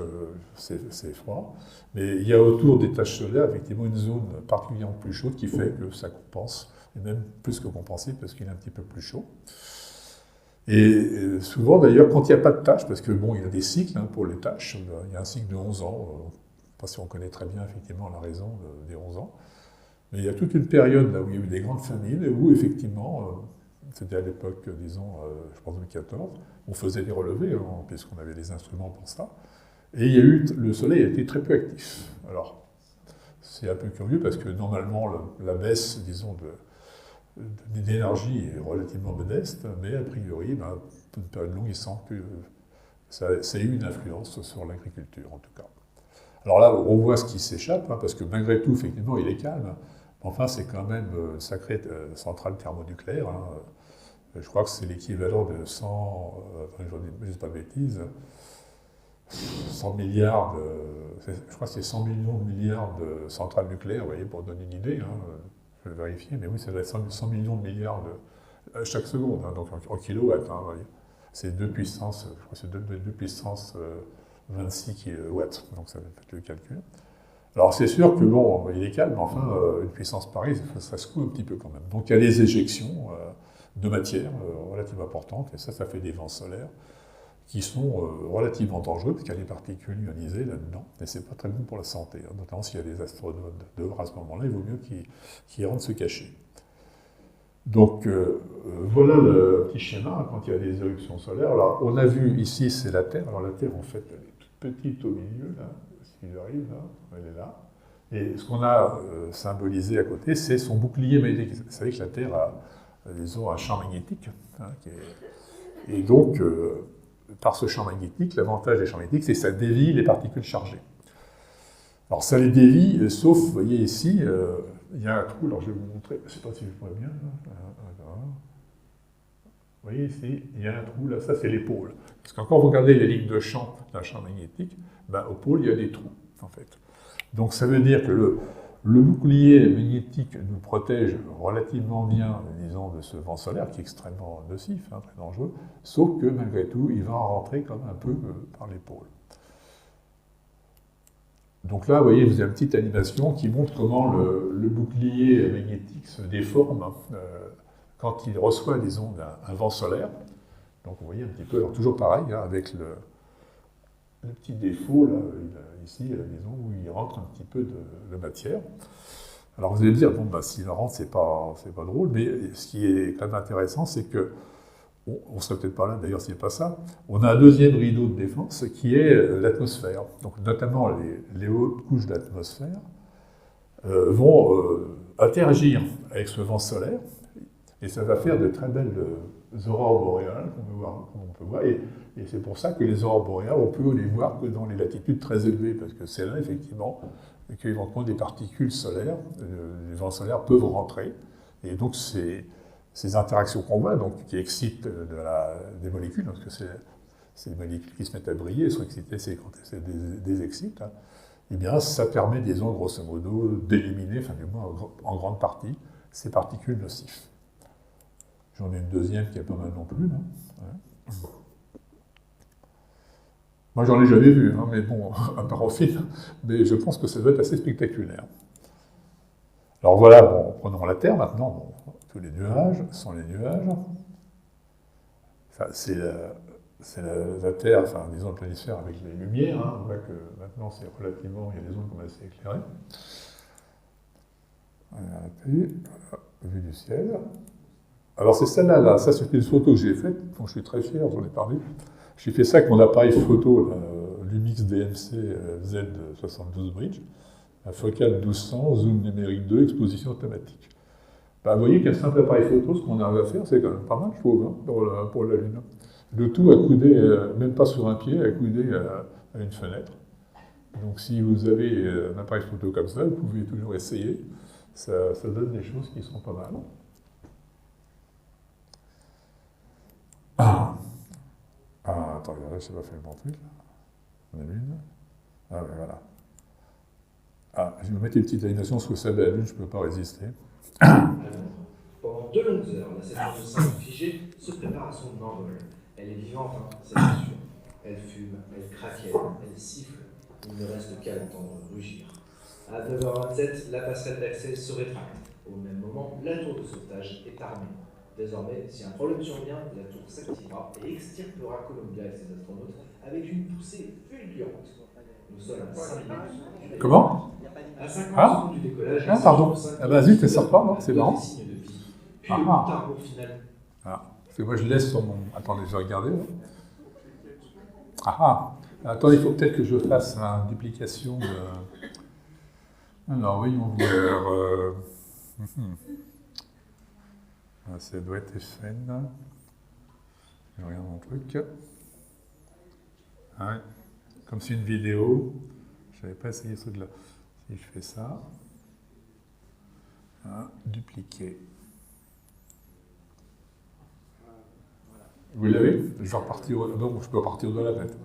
c'est froid. Mais il y a autour des taches solaires, effectivement, une zone particulièrement plus chaude qui fait que ça compense, et même plus que compenser, parce qu'il est un petit peu plus chaud. Et souvent, d'ailleurs, quand il n'y a pas de taches, parce que bon, il y a des cycles hein, pour les taches, il y a un cycle de 11 ans, je ne sais pas si on connaît très bien, effectivement, la raison des 11 ans. Mais il y a toute une période là où il y a eu des grandes famines, où effectivement, c'était à l'époque, disons, je pense 2014, on faisait des relevés, hein, puisqu'on avait des instruments pour ça, et il y a eu, le Soleil a été très peu actif. Alors, c'est un peu curieux, parce que normalement, la baisse, disons, d'énergie est relativement modeste, mais a priori, ben, pour une période longue, il semble que ça a eu une influence sur l'agriculture, en tout cas. Alors là, on voit ce qui s'échappe, hein, parce que malgré tout, effectivement, il est calme. Enfin, c'est quand même une sacrée centrale thermonucléaire. Hein. Je crois que c'est l'équivalent de 100, je ne dis pas de bêtises, 100 milliards je crois que c'est 100 millions de milliards de centrales nucléaires, vous voyez, pour donner une idée. Hein, je vais vérifier, mais oui, ça doit être 100 millions de milliards chaque seconde, hein, donc en kilowatts. Hein, c'est 2 puissance, je crois que c'est 2 puissance 26 kilowatts, donc ça fait le calcul. Alors c'est sûr que bon, il est calme, mais enfin, une puissance pareille, ça secoue un petit peu quand même. Donc il y a des éjections de matière relativement importantes, et ça fait des vents solaires qui sont relativement dangereux, parce qu'il y a des particules ionisées là-dedans, et c'est pas très bon pour la santé, hein, notamment s'il y a des astronautes dehors à ce moment-là, il vaut mieux qu'ils rentrent se cacher. Donc voilà le petit schéma quand il y a des éruptions solaires. Alors on a vu ici, c'est la Terre. Alors la Terre, en fait, elle est toute petite au milieu, là, si j'arrive, là, elle est là. Et ce qu'on a symbolisé à côté, c'est son bouclier magnétique. Vous savez que la Terre a, disons, un champ magnétique. Hein, et donc, par ce champ magnétique, l'avantage des champs magnétiques, c'est que ça dévie les particules chargées. Alors ça les dévie, sauf, vous voyez ici, il y a un trou, alors je vais vous montrer, je ne sais pas si je pourrais bien, là. Vous voyez ici, il y a un trou, là, ça c'est les pôles. Parce que quand vous regardez les lignes de champ d'un champ magnétique, ben, au pôle il y a des trous, en fait. Donc ça veut dire que le bouclier magnétique nous protège relativement bien, disons, de ce vent solaire, qui est extrêmement nocif, hein, très dangereux, sauf que malgré tout, il va en rentrer quand même un peu par les pôles. Donc là, vous voyez, vous avez une petite animation qui montre comment le bouclier magnétique se déforme quand il reçoit, disons, un vent solaire. Donc vous voyez un petit peu, alors toujours pareil, hein, avec le petit défaut, là, ici, disons, où il rentre un petit peu de matière. Alors vous allez me dire, bon, bah, s'il en rentre, c'est pas drôle, mais ce qui est quand même intéressant, c'est que, on ne serait peut-être pas là, d'ailleurs, s'il n'y a pas ça, on a un deuxième rideau de défense qui est l'atmosphère. Donc notamment les hautes couches d'atmosphère vont interagir avec ce vent solaire, et ça va faire de très belles aurores boréales qu'on peut voir. Et c'est pour ça que les aurores boréales, on peut les voir que dans les latitudes très élevées, parce que c'est là, effectivement, qu'éventuellement des particules solaires, les vents solaires peuvent rentrer. Et donc, ces interactions qu'on voit, donc, qui excitent des molécules, parce que c'est des molécules qui se mettent à briller, elles sont excitées, c'est des excites, hein, eh bien, ça permet, disons, grosso modo, d'éliminer, enfin du moins en grande partie, ces particules nocives. J'en ai une deuxième qui est pas mal non plus, là. Ouais. Moi, j'en ai jamais vu, hein, mais bon, à part en film, mais je pense que ça doit être assez spectaculaire. Alors voilà, bon, prenons la Terre maintenant. Bon, tous les nuages sont les nuages. Enfin, c'est la Terre, enfin, disons le planisphère avec les lumières. Hein. On voit que maintenant, c'est relativement, il y a des zones comme assez éclairées. Voilà, vue du ciel. Alors c'est celle-là, là. Ça c'est une photo que j'ai faite, dont je suis très fier, j'en ai parlé. J'ai fait ça avec mon appareil photo, l'Umix DMC Z72 Bridge, la focale 1200, zoom numérique 2, exposition automatique. Bah, vous voyez qu'un simple appareil photo, ce qu'on arrive à faire, c'est quand même pas mal, je trouve, hein, pour la Lune. Le tout accoudé, même pas sur un pied, accoudé à une fenêtre. Donc si vous avez un appareil photo comme ça, vous pouvez toujours essayer. Ça donne des choses qui sont pas mal. Attends, là, je n'ai pas fait le bon truc. La Lune. Ah, ben voilà. Je vais me mettre une petite animation sur celle de la Lune, je ne peux pas résister. Alors, pendant 2 longues heures, la 705 figée se prépare à son envol. Elle est vivante, hein, ça c'est sûr. Elle fume, elle craquelle, elle siffle. Il ne reste qu'à l'entendre rugir. À 9h27, la passerelle d'accès se rétracte. Au même moment, la tour de sauvetage est armée. Désormais, si un problème survient, la tour s'activera et extirpera Columbia et ses astronautes avec une poussée fulgurante. Nous sommes à 5 minutes. Comment ? À 50 secondes du décollage, pardon. Ah bah zut, elle sort pas, non, c'est marrant. signes de vie. Puis le tarot final. Parce que moi je laisse sur mon... Attendez, je vais regarder. Attendez, il faut peut-être que je fasse une duplication de... Alors, voyons voir... Ça doit être FN. Je regarde mon truc. Ouais. Comme c'est une vidéo, je n'avais pas essayé ce truc-là. Si je fais ça, dupliquer. Vous l'avez ? Je vais repartir. Non, je peux repartir de la bête.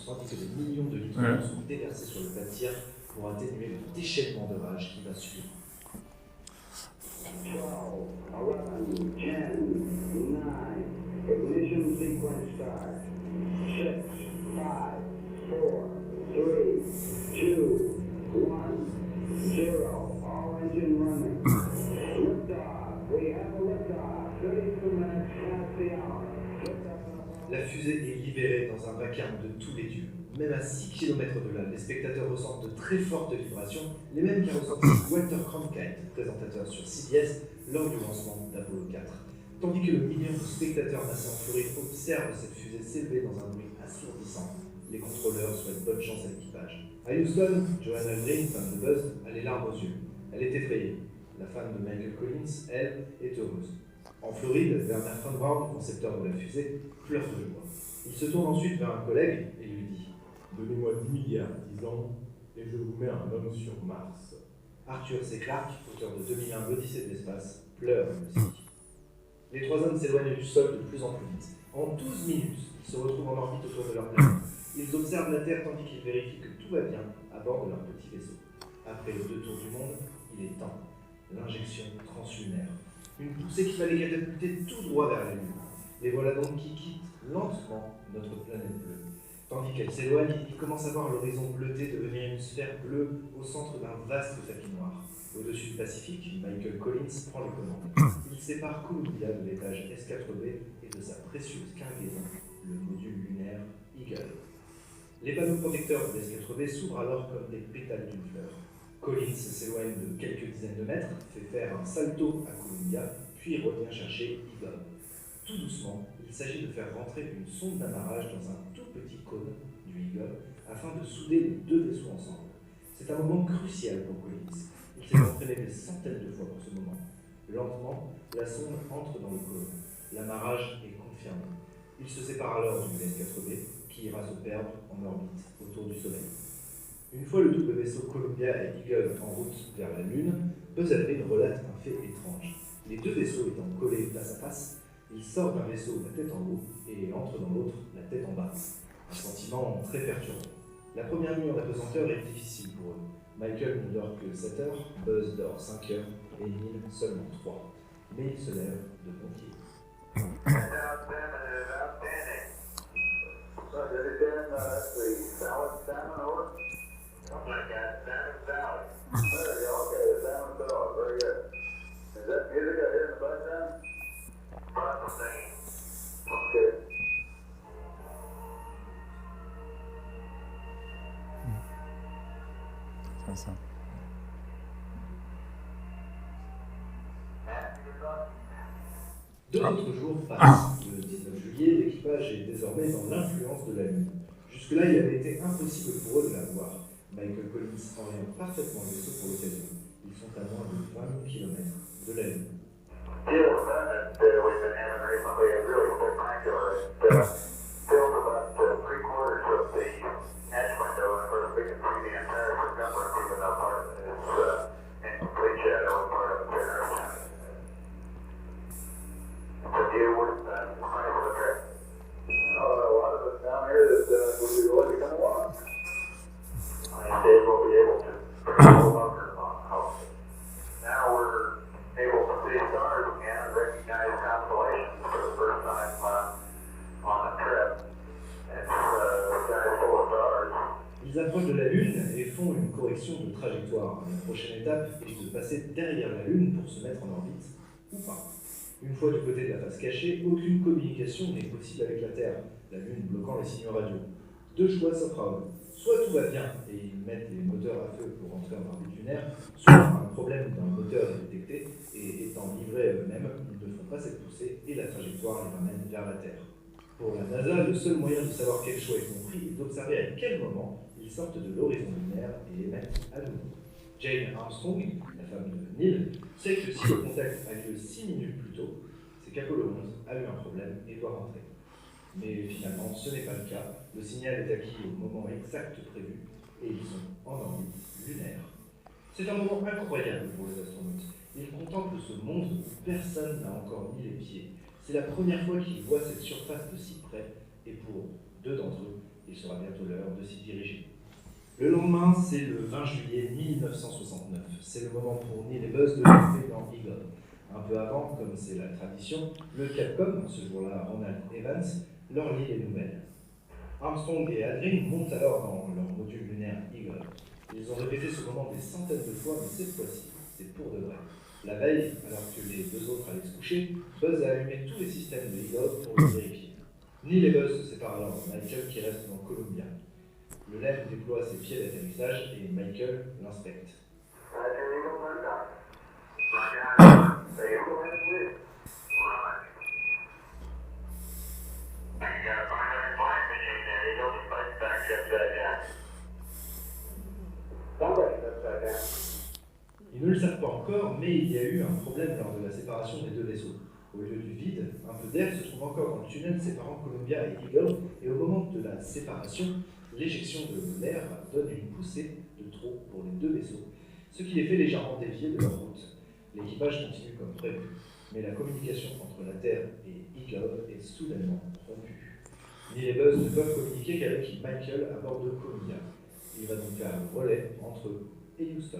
Tandis que des millions de litres d'eau sont déversés sur le bâtiment pour atténuer le déchaînement de rage qui va suivre. 12, 11, 10, 9, ignition sequence start. 6, 5, 4, 3, 2, 1, 0. All engine running. Liftoff. We have a liftoff. 32 minutes past the hour. La fusée est libérée dans un vacarme de tous les dieux. Même à 6 km de là, les spectateurs ressentent de très fortes vibrations, les mêmes qu'a ressenti Walter Cronkite, présentateur sur CBS, lors du lancement d'Apollo 4. Tandis que le million de spectateurs massés en Floride observent cette fusée s'élever dans un bruit assourdissant, les contrôleurs souhaitent bonne chance à l'équipage. À Houston, Joanna Green, femme de Buzz, a les larmes aux yeux. Elle est effrayée. La femme de Michael Collins, elle, est heureuse. En Floride, Werner von Braun, concepteur de la fusée, pleure de joie. Il se tourne ensuite vers un collègue et lui dit « Donnez-moi 10 milliards, 10 ans, et je vous mets un homme sur Mars. » Arthur C. Clarke, auteur de 2001 l'Odyssée de l'espace, pleure lui aussi. Les 3 hommes s'éloignent du sol de plus en plus vite. En 12 minutes, ils se retrouvent en orbite autour de leur planète. Ils observent la Terre tandis qu'ils vérifient que tout va bien à bord de leur petit vaisseau. Après les 2 tours du monde, il est temps. L'injection translunaire. Une poussée qui va les catapulter tout droit vers la Lune. Les voilà donc qui quittent lentement notre planète bleue. Tandis qu'elle s'éloigne, ils commencent à voir l'horizon bleuté devenir une sphère bleue au centre d'un vaste tapis noir. Au-dessus du Pacifique, Michael Collins prend les commandes. Il sépare Columbia de l'étage S4B et de sa précieuse cargaison, le module lunaire Eagle. Les panneaux protecteurs de l'S4B s'ouvrent alors comme des pétales d'une fleur. Collins s'éloigne de quelques dizaines de mètres, fait faire un salto à Columbia, puis revient chercher Eagle. Tout doucement, il s'agit de faire rentrer une sonde d'amarrage dans un tout petit cône du Eagle afin de souder les 2 vaisseaux ensemble. C'est un moment crucial pour Collins. Il s'est entraîné des centaines de fois pour ce moment. Lentement, la sonde entre dans le cône. L'amarrage est confirmé. Il se sépare alors du S4B qui ira se perdre en orbite autour du Soleil. Une fois le double vaisseau Columbia et Eagle en route vers la Lune, Buzz Aldrin relate un fait étrange. Les 2 vaisseaux étant collés face à face, il sort d'un vaisseau la tête en haut et entre dans l'autre la tête en bas. Un sentiment très perturbant. La première nuit en apesanteur est difficile pour eux. Michael ne dort que 7 heures, Buzz dort 5 heures et Neil seulement 3. Mais il se lève de bon pied. C'est ça. Deux autres jours passent. Le 19 juillet, l'équipage est désormais dans l'influence de la Lune. Jusque-là, il avait été impossible pour eux de la voir. Michael Collins oriente parfaitement le vaisseau pour l'occasion. Ils sont à moins de 20 000 km de la Lune. Ils approchent de la Lune et font une correction de trajectoire. La prochaine étape est de passer derrière la Lune pour se mettre en orbite, ou pas. Une fois du côté de la face cachée, aucune communication n'est possible avec la Terre, la Lune bloquant les signaux radio. Deux choix s'offrent à eux. Soit tout va bien et ils mettent les moteurs à feu pour entrer en orbite lunaire, soit un problème dans le moteur est détecté et étant livrés à eux-mêmes, ils ne font pas cette poussée et la trajectoire les ramène vers la Terre. Pour la NASA, le seul moyen de savoir quel choix ils ont pris est d'observer à quel moment ils sortent de l'horizon lunaire et émettent à nouveau. Jane Armstrong, la femme de Neil, sait que si le contact a lieu 6 minutes plus tôt, c'est qu'Apollo 11 a eu un problème et doit rentrer. Mais finalement, ce n'est pas le cas. Le signal est acquis au moment exact prévu et ils sont en orbite lunaire. C'est un moment incroyable pour les astronautes. Ils contemplent ce monde où personne n'a encore mis les pieds. C'est la première fois qu'ils voient cette surface de si près et pour deux d'entre eux, il sera bientôt l'heure de s'y diriger. Le lendemain, c'est le 20 juillet 1969. C'est le moment pour Neil et Buzz de monter dans Eagle. Un peu avant, comme c'est la tradition, le Capcom, ce jour-là Ronald Evans, leur lit les nouvelles. Armstrong et Aldrin montent alors dans leur module lunaire Eagle. Ils ont répété ce moment des centaines de fois, mais cette fois-ci, c'est pour de vrai. La veille, alors que les deux autres allaient se coucher, Buzz a allumé tous les systèmes de Eagle pour le vérifier. Neil et Buzz se séparent alors, Michael qui reste dans Columbia. Le LEM déploie ses pieds d'atterrissage et Michael l'inspecte. Ils ne le savent pas encore, mais il y a eu un problème lors de la séparation des deux vaisseaux. Au lieu du vide, un peu d'air se trouve encore dans le tunnel séparant Columbia et Eagle, et au moment de la séparation, l'éjection de l'air donne une poussée de trop pour les deux vaisseaux, ce qui les fait légèrement dévier de leur route. L'équipage continue comme prévu, mais la communication entre la Terre et Eagle est soudainement rompue. Neil et Buzz ne peuvent communiquer qu'avec Michael à bord de Columbia. Il va donc faire un relais entre eux et Houston.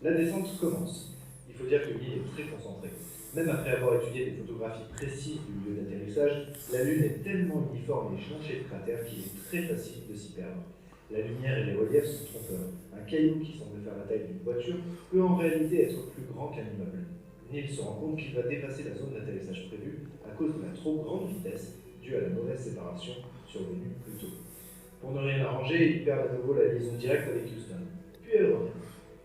La descente commence. Il faut dire que Neil est très concentré. Même après avoir étudié des photographies précises du lieu d'atterrissage, la Lune est tellement uniforme et jonchée de cratères qu'il est très facile de s'y perdre. La lumière et les reliefs sont trompeurs. Un caillou qui semble faire la taille d'une voiture peut en réalité être plus grand qu'un immeuble. Neil se rend compte qu'il va dépasser la zone d'atterrissage prévue à cause de la trop grande vitesse due à la mauvaise séparation survenue plus tôt. Pour ne rien arranger, il perd à nouveau la liaison directe avec Houston. Puis elle revient.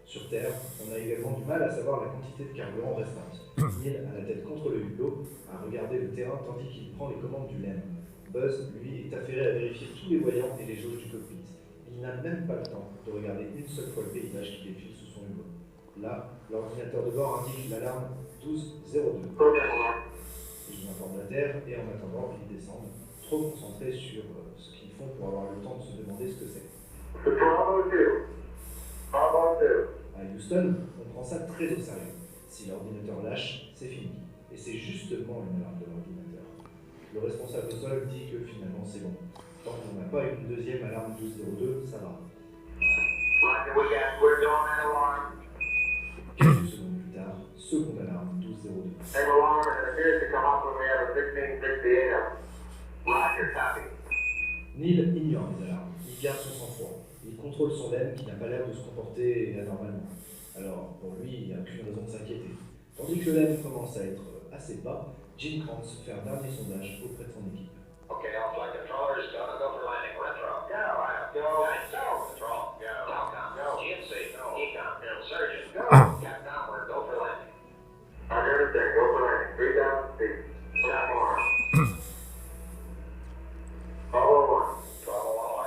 Sur Terre, on a également du mal à savoir la quantité de carburant restante. Neil a la tête contre le hublot, à regarder le terrain tandis qu'il prend les commandes du LEM. Buzz, lui, est affairé à vérifier tous les voyants et les jauges du cockpit. Il n'a même pas le temps de regarder une seule fois le paysage qui défile sous son hublot. Là, l'ordinateur de bord indique l'alarme 1202. Ils informent la Terre et en attendant, ils descendent, trop concentrés sur ce qu'ils font pour avoir le temps de se demander ce que c'est. À Houston, on prend ça très au sérieux. Si l'ordinateur lâche, c'est fini. Et c'est justement une alarme de l'ordinateur. Le responsable au sol dit que finalement c'est bon. Tant qu'on n'a pas une deuxième alarme 1202, ça va. Quelques secondes plus tard, seconde alarme 1202. Neil ignore les alarmes, il garde son sang-froid. Il contrôle son laine qui n'a pas l'air de se comporter anormalement. Alors, pour lui, il n'y a aucune raison de s'inquiéter. Tandis que le laine commence à être assez bas, Jim Krantz fait un dernier sondage auprès de son équipe. Okay, all flight controllers, go for landing. Retro. Go. Control. Go. Telcom. Go. GNC. Go. Ecom. Go. Surgeon. Go. Captain Onward. Go for landing. I understand. Go for landing. 3,000 feet. Shot alarm. Follow alarm.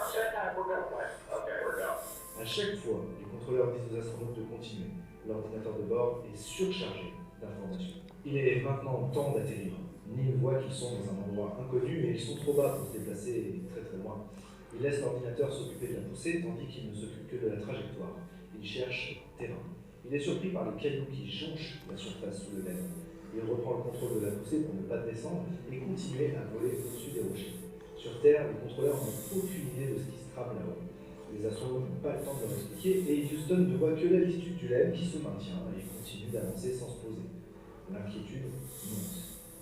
Set time. We're go. Okay, we're go. À chaque fois, les contrôleurs disent aux astronautes de continuer. L'ordinateur de bord est surchargé d'informations. Il est maintenant temps d'atterrir. Neil voit qu'ils sont dans un endroit inconnu et ils sont trop bas pour se déplacer très très loin. Il laisse l'ordinateur s'occuper de la poussée tandis qu'il ne s'occupe que de la trajectoire. Il cherche terrain. Il est surpris par les cailloux qui jonchent la surface sous le laine. Il reprend le contrôle de la poussée pour ne pas descendre et continuer à voler au-dessus des rochers. Sur Terre, les contrôleurs n'ont aucune idée de ce qui se trame là-haut. Les astronautes n'ont pas le temps de leur expliquer et Houston ne voit que l'altitude du laine qui se maintient et continue d'avancer sans se poser. L'inquiétude monte.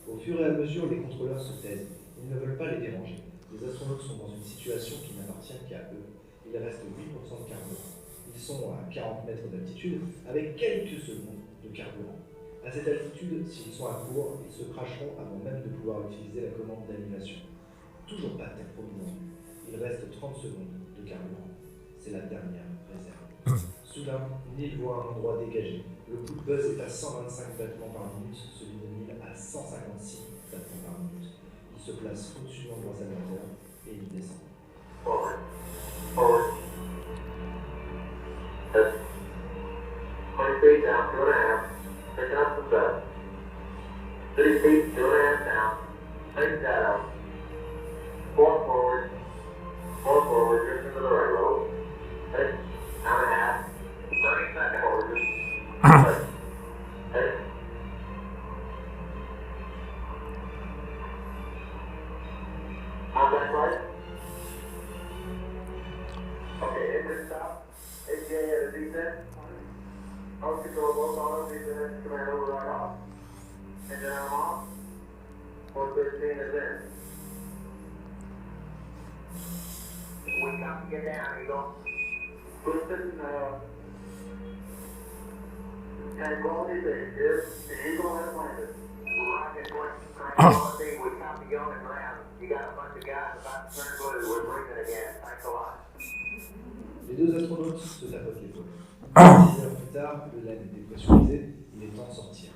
Au fur et à mesure, les contrôleurs se taisent. Ils ne veulent pas les déranger. Les astronautes sont dans une situation qui n'appartient qu'à eux. Il reste 8% de carburant. Ils sont à 40 mètres d'altitude avec quelques secondes de carburant. À cette altitude, s'ils sont à court, ils se cracheront avant même de pouvoir utiliser la commande d'annulation. Toujours pas de provenance. Il reste 30 secondes de carburant. C'est la dernière réserve. Soudain, Neil voit un endroit dégagé. Le coup de buzz est à 125 battements par minute, celui de Neil à 156 battements par minute. Il se place au-dessus de l'endroit salvateur et il descend. Forward. Forward. 20 feet down, 2.5. Pick up the set. 3 feet, 2.5 down. Take that out. 4 forward. 4 forward, just into the right road. 6, 9.5. 30 seconds forward. 8. Contact right. Okay, engine stop. ATA at a descent. House control both autos, descent, command override off. Engine arm off. 413 is in. We come to get down, Eagle. Houston, Tranquility Base here. The Eagle has landed. Rocket point, Tranquility, we come to go and ground. You got a bunch of guys about to turn blue. We're breathing again. Thanks a lot. Les deux astronautes se tapotent l'épaule. 10 heures plus tard, le laine est dépressurisé, il est temps de sortir.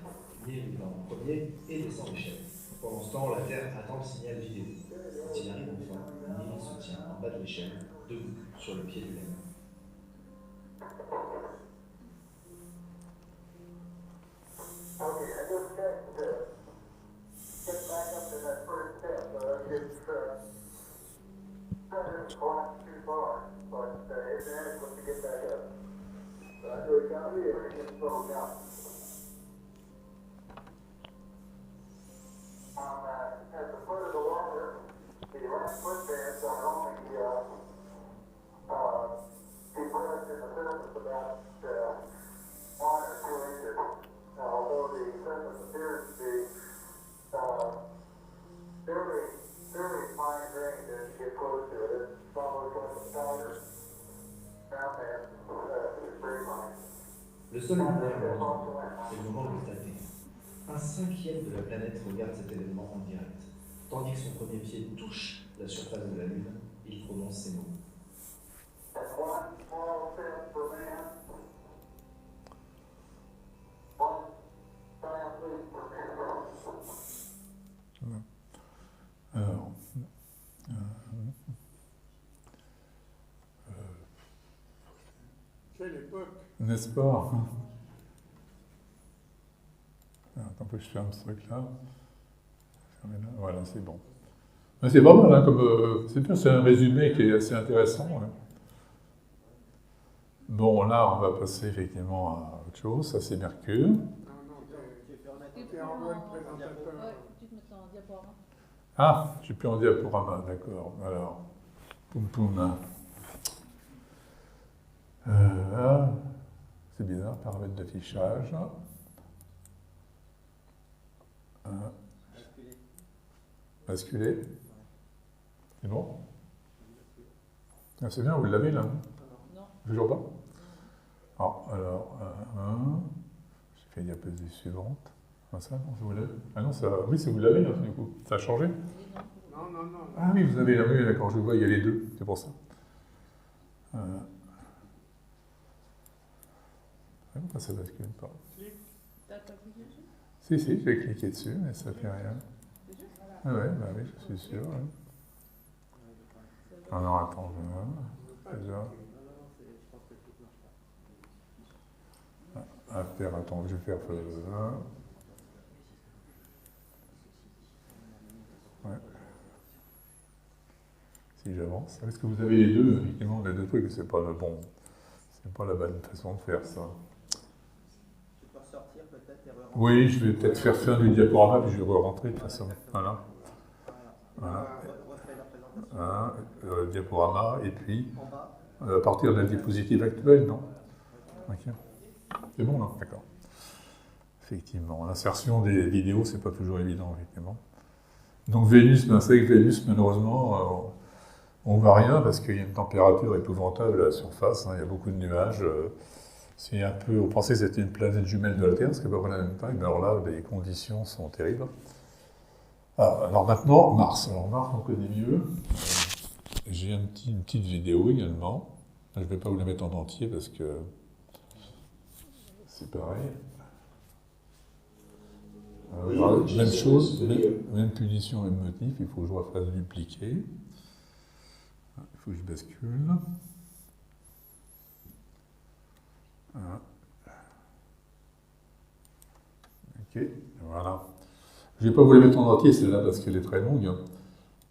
Neil va en premier et descend l'échelle. Pendant ce temps, la Terre attend le signal vidéo. Quand il arrive enfin, Neil se tient en bas de l'échelle, debout sur le pied du laine. Okay, I just checked get back up to that first step. It's going too far, but it's adequate to get back up. So we got here and get slowed down. At the foot of the water, the left footpads are only depressed in the surface about 1 or 2 inches. Although the surface appears to be very fine grained as you get close to it. It's almost like a powder. Down there, it's very fine. Le sol lunaire c'est le moment de constater. Un cinquième de la planète regarde cet événement en direct. Tandis que son premier pied touche la surface de la Lune, il prononce ces mots. That's one small step for man, one giant leap for mankind. Alors, Quelle époque. n'est-ce pas? Attends que je ferme ce truc-là. Voilà, c'est bon. Mais c'est pas mal, hein, c'est bien, c'est un résumé qui est assez intéressant. Ouais. Bon, là, on va passer effectivement à autre chose. Ça, c'est Mercure. Non, t'es en mode présentateur. Ouais, tu te mets en diaporama. Ah, je suis plus en diaporama, d'accord. Alors, Poum poum. C'est bizarre, paramètres d'affichage. Basculer. C'est bon? Ah, c'est bien, vous l'avez là? Non. Toujours pas? Alors, j'ai fait la diapositive suivante. Ah, ça, non, vous l'avez? Ah non, ça, oui, c'est vous l'avez là, du coup. Ça a changé? Non, non, non. Ah oui, vous avez la oui, d'accord, je vois, il y a les deux, c'est pour ça. Pourquoi ça bascule pas? T'as pas cliqué dessus? Si, j'ai cliqué dessus, mais ça fait rien. C'est sûr? Ah ouais, bah oui, je suis sûr. Ouais. Ah non, attends, déjà. Faire, attends, je vais faire. Ouais. Si j'avance. Est-ce que vous avez les deux, effectivement, les deux trucs, c'est pas le bon. C'est pas la bonne façon de faire ça. Tu peux ressortir peut-être et re-rentrer. Oui, je vais peut-être faire fin du diaporama, puis je vais re-rentrer de toute façon. Voilà. Voilà. Refais la présentation. Voilà. Diaporama, et puis En bas. à partir de la diapositive actuelle, non? Ok. C'est bon, là? D'accord. Effectivement, l'insertion des vidéos, c'est pas toujours évident, effectivement. Donc Vénus, ben, c'est que Vénus, malheureusement, on voit rien parce qu'il y a une température épouvantable à la surface, hein, il y a beaucoup de nuages. C'est un peu, on pensait que c'était une planète jumelle de la Terre, ce qui n'est pas vrai à la même taille, mais alors là, les conditions sont terribles. Ah, alors maintenant, Mars. Alors Mars, on connaît mieux. J'ai une petite vidéo également. Je ne vais pas vous la mettre en entier parce que c'est pareil. Même chose, même punition, même motif, il faut que je refasse dupliquer. Il faut que je bascule. Voilà. Ok, voilà. Je ne vais pas vous la mettre en entier celle-là parce qu'elle est très longue.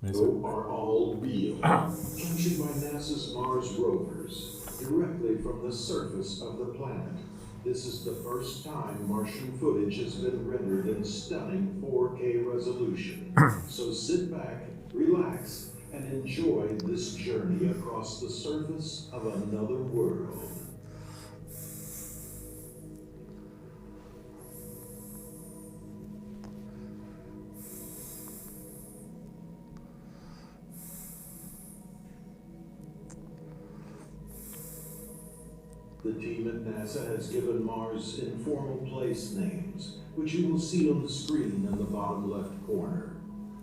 Mais Are all real, captured by NASA's Mars rovers directly from the surface of the planet. This is the first time Martian footage has been rendered in stunning 4K resolution. So sit back, relax, and enjoy this journey across the surface of another world. The team at NASA has given Mars informal place names, which you will see on the screen in the bottom left corner.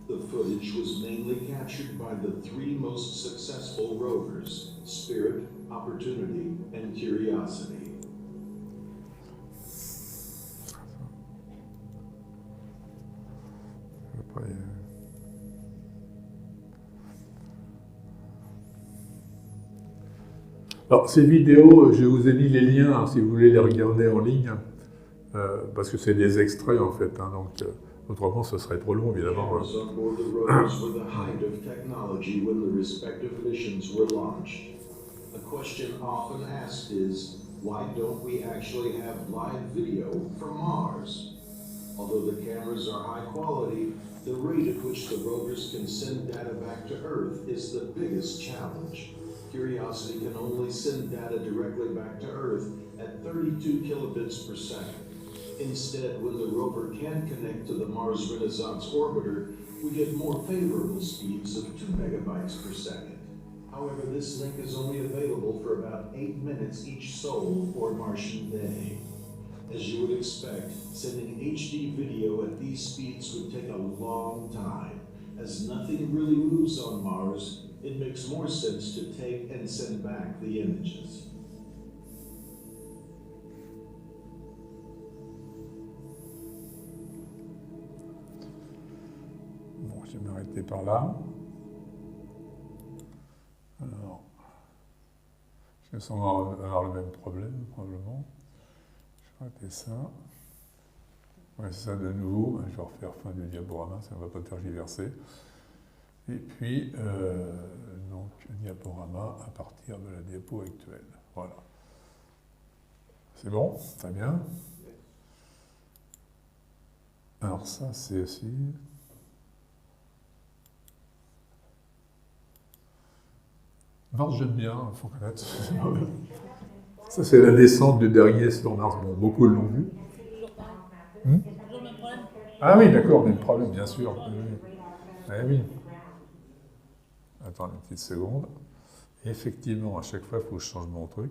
The footage was mainly captured by the three most successful rovers, Spirit, Opportunity, and Curiosity. Alors, ces vidéos, je vous ai mis les liens hein, si vous voulez les regarder en ligne, parce que c'est des extraits en fait, hein, donc autrement ce serait trop long évidemment. Cameras on board the rovers were the height of technology when the respective missions were launched. A question often asked is, why don't we actually have live video from Mars? Although the cameras are high quality, the rate at which the rovers can send data back to Earth is the biggest challenge. Curiosity can only send data directly back to Earth at 32 kilobits per second. Instead, when the rover can connect to the Mars Renaissance orbiter, we get more favorable speeds of 2 megabytes per second. However, this link is only available for about 8 minutes each sol or Martian day. As you would expect, sending HD video at these speeds would take a long time. As nothing really moves on Mars, it makes more sense to take and send back the images. Bon, je vais m'arrêter par là. Alors, je vais sans avoir le même problème, probablement. Je vais arrêter ça. Ouais, c'est ça de nouveau. Je vais refaire fin du diaporama, ça ne va pas tergiverser. Et puis, donc, diaporama à partir de la diapo actuelle. Voilà. C'est bon? Très bien. Alors ça, c'est aussi... Mars, j'aime bien, il faut connaître. Ça, c'est la descente du dernier sur Mars. Bon, beaucoup l'ont vu. Toujours pareil. Hmm? Toujours le même problème. Ah oui, d'accord, même problème, bien sûr. Oui, oui. Eh oui. Attends une petite seconde. Effectivement, à chaque fois, il faut que je change mon truc.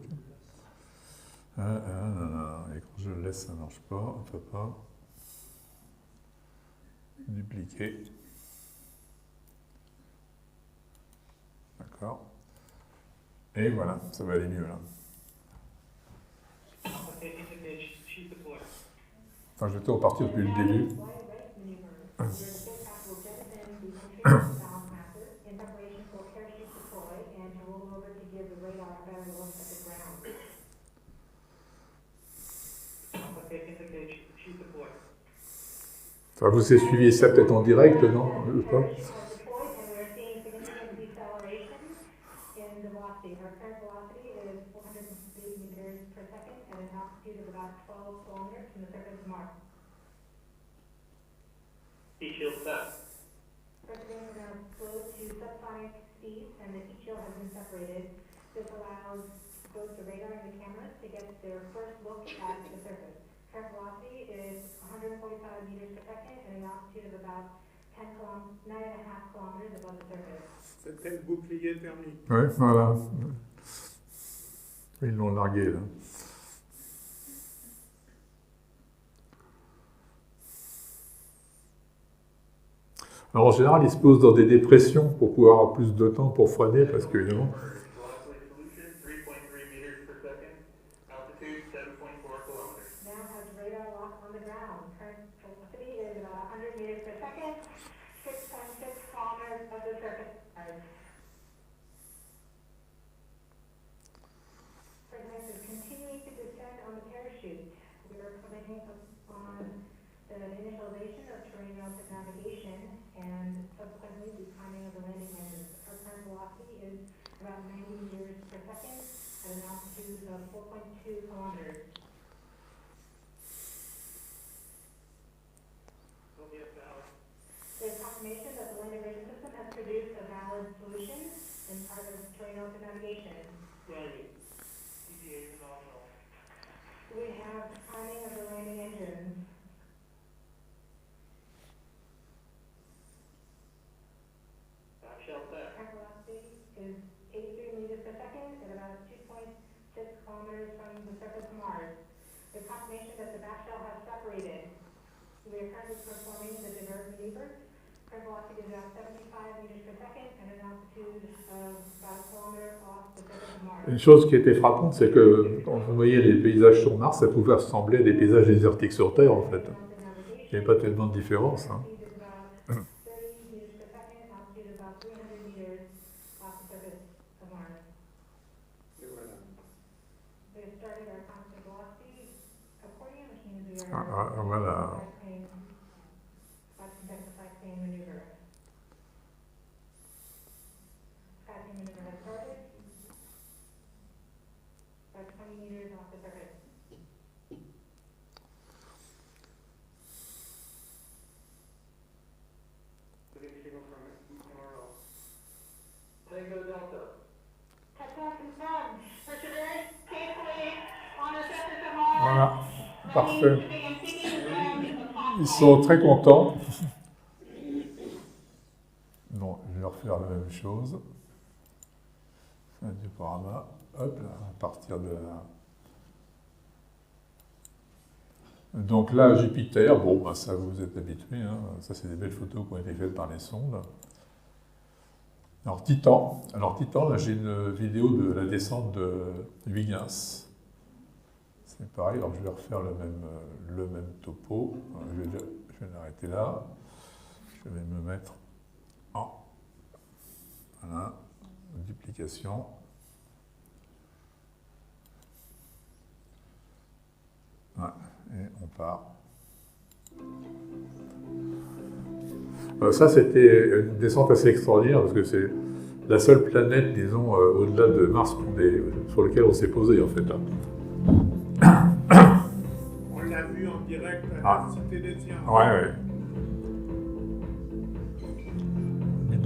Et quand je le laisse, ça ne marche pas. On ne peut pas. Dupliquer. D'accord. Et voilà, ça va aller mieux là. Enfin, je vais tout repartir depuis le début. Enfin, vous avez suivi ça peut-être en direct, non? Je sais pas. Heat shield set. President is now slowed to subsonic speeds and the heat shield has been separated. This allows both the radar and the cameras to get their first look at the surface. Current velocity is 145 meters per second at an altitude of about 9.5 kilometers above the surface. C'était le bouclier thermique. Oui, voilà. Ils l'ont largué là. Alors en général, ils se posent dans des dépressions pour pouvoir avoir plus de temps pour freiner, parce que évidemment. Now has radar lock on the ground. Current velocity is about 100 meters per second, 6.6 kilometers above the surface. President is continuing to descend on the parachute. We are commenting on the initialization of terrain relative navigation and subsequently the timing of the landing engines. Our current velocity is about 90 meters per second at an altitude of 4.2 kilometers. There's confirmation that the land integration system has produced a valid solution in part of terrain relative navigation. We have timing of the landing engines. Current velocity is 83 meters per second at about 2.6 kilometers from the surface of Mars. There's confirmation that the back shell has separated. We are currently performing the divert maneuver. Current velocity is about 75 meters per second at an altitude of about a kilometer off the surface of Mars. Une chose qui était frappante, c'est que quand vous voyez les paysages sur Mars, ça pouvait ressembler à des paysages désertiques sur Terre, en fait. Il n'y avait pas tellement de différence. Hein. Et voilà. Voilà. Tango Delta. Voilà. Parfait. Ils sont très contents. Bon, je vais leur faire la même chose. Un diaporama. Hop, là, à partir de là. Donc là, Jupiter, bon, bah, ça vous êtes habitués. Hein. Ça, c'est des belles photos qui ont été faites par les sondes. Alors Titan, là j'ai une vidéo de la descente de Huygens. C'est pareil, alors je vais refaire le même topo. Je vais l'arrêter là. Je vais me mettre en voilà, duplication. Ouais, et on part. Ça, c'était une descente assez extraordinaire parce que c'est la seule planète, disons, au-delà de Mars sur laquelle on s'est posé, en fait. Là. On l'a vu en direct à la Cité des Sciences. Ouais.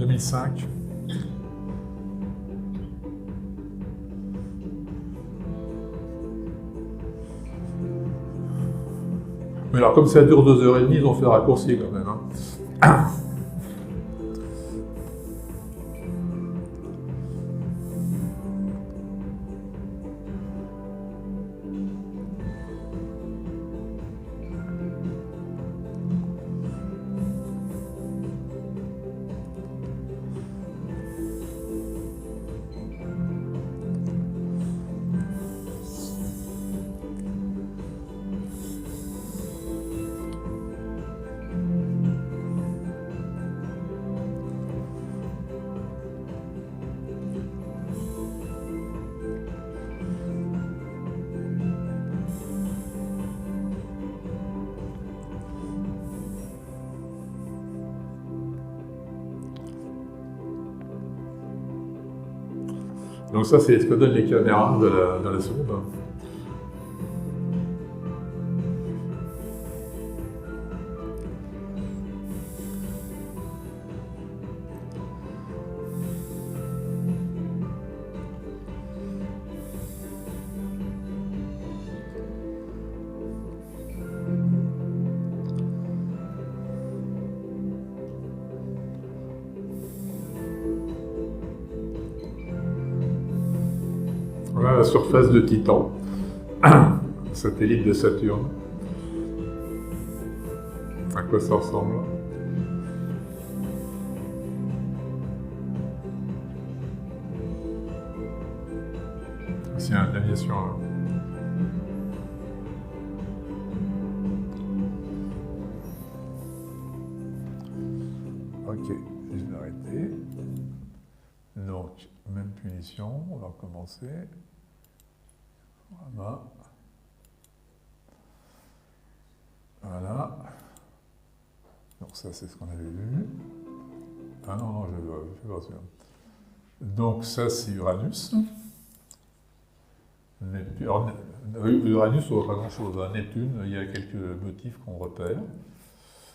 2005. Mais alors, comme ça dure 2h30, ils ont fait raccourci quand même. Hein. Donc ça, c'est ce que donnent les caméras de la sonde. Voilà la surface de Titan, satellite de Saturne. À quoi ça ressemble? C'est une aviation. Hein. Ok, je vais arrêter. Donc, même punition, on va recommencer. Voilà. Voilà. Donc ça, c'est ce qu'on avait vu. Ah non, non, je fais pas sûr. Donc ça, c'est Uranus. Uranus, on voit pas grand-chose. Neptune, il y a quelques motifs qu'on repère.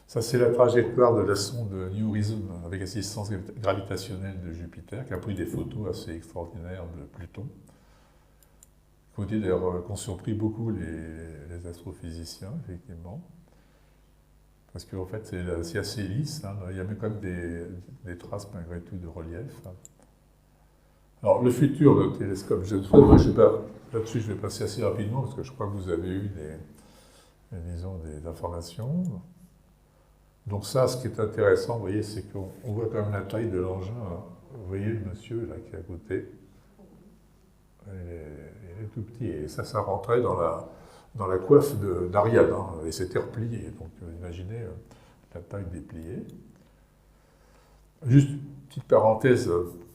Ça, c'est la trajectoire de la sonde New Horizons avec assistance gravitationnelle de Jupiter, qui a pris des photos assez extraordinaires de Pluton. Côté d'ailleurs qu'ont surpris beaucoup les astrophysiciens, effectivement. Parce qu'en fait, c'est assez lisse. Hein. Il y a même quand même des traces, malgré tout, de relief. Alors, le futur, le télescope, là-dessus, je vais passer assez rapidement, parce que je crois que vous avez eu des informations. Donc ça, ce qui est intéressant, vous voyez, c'est qu'on voit quand même la taille de l'engin. Vous voyez le monsieur là qui est à côté. Il est tout petit. Et ça rentrait dans la coiffe d'Ariane. Hein, et c'était replié. Donc imaginez la taille dépliée. Juste une petite parenthèse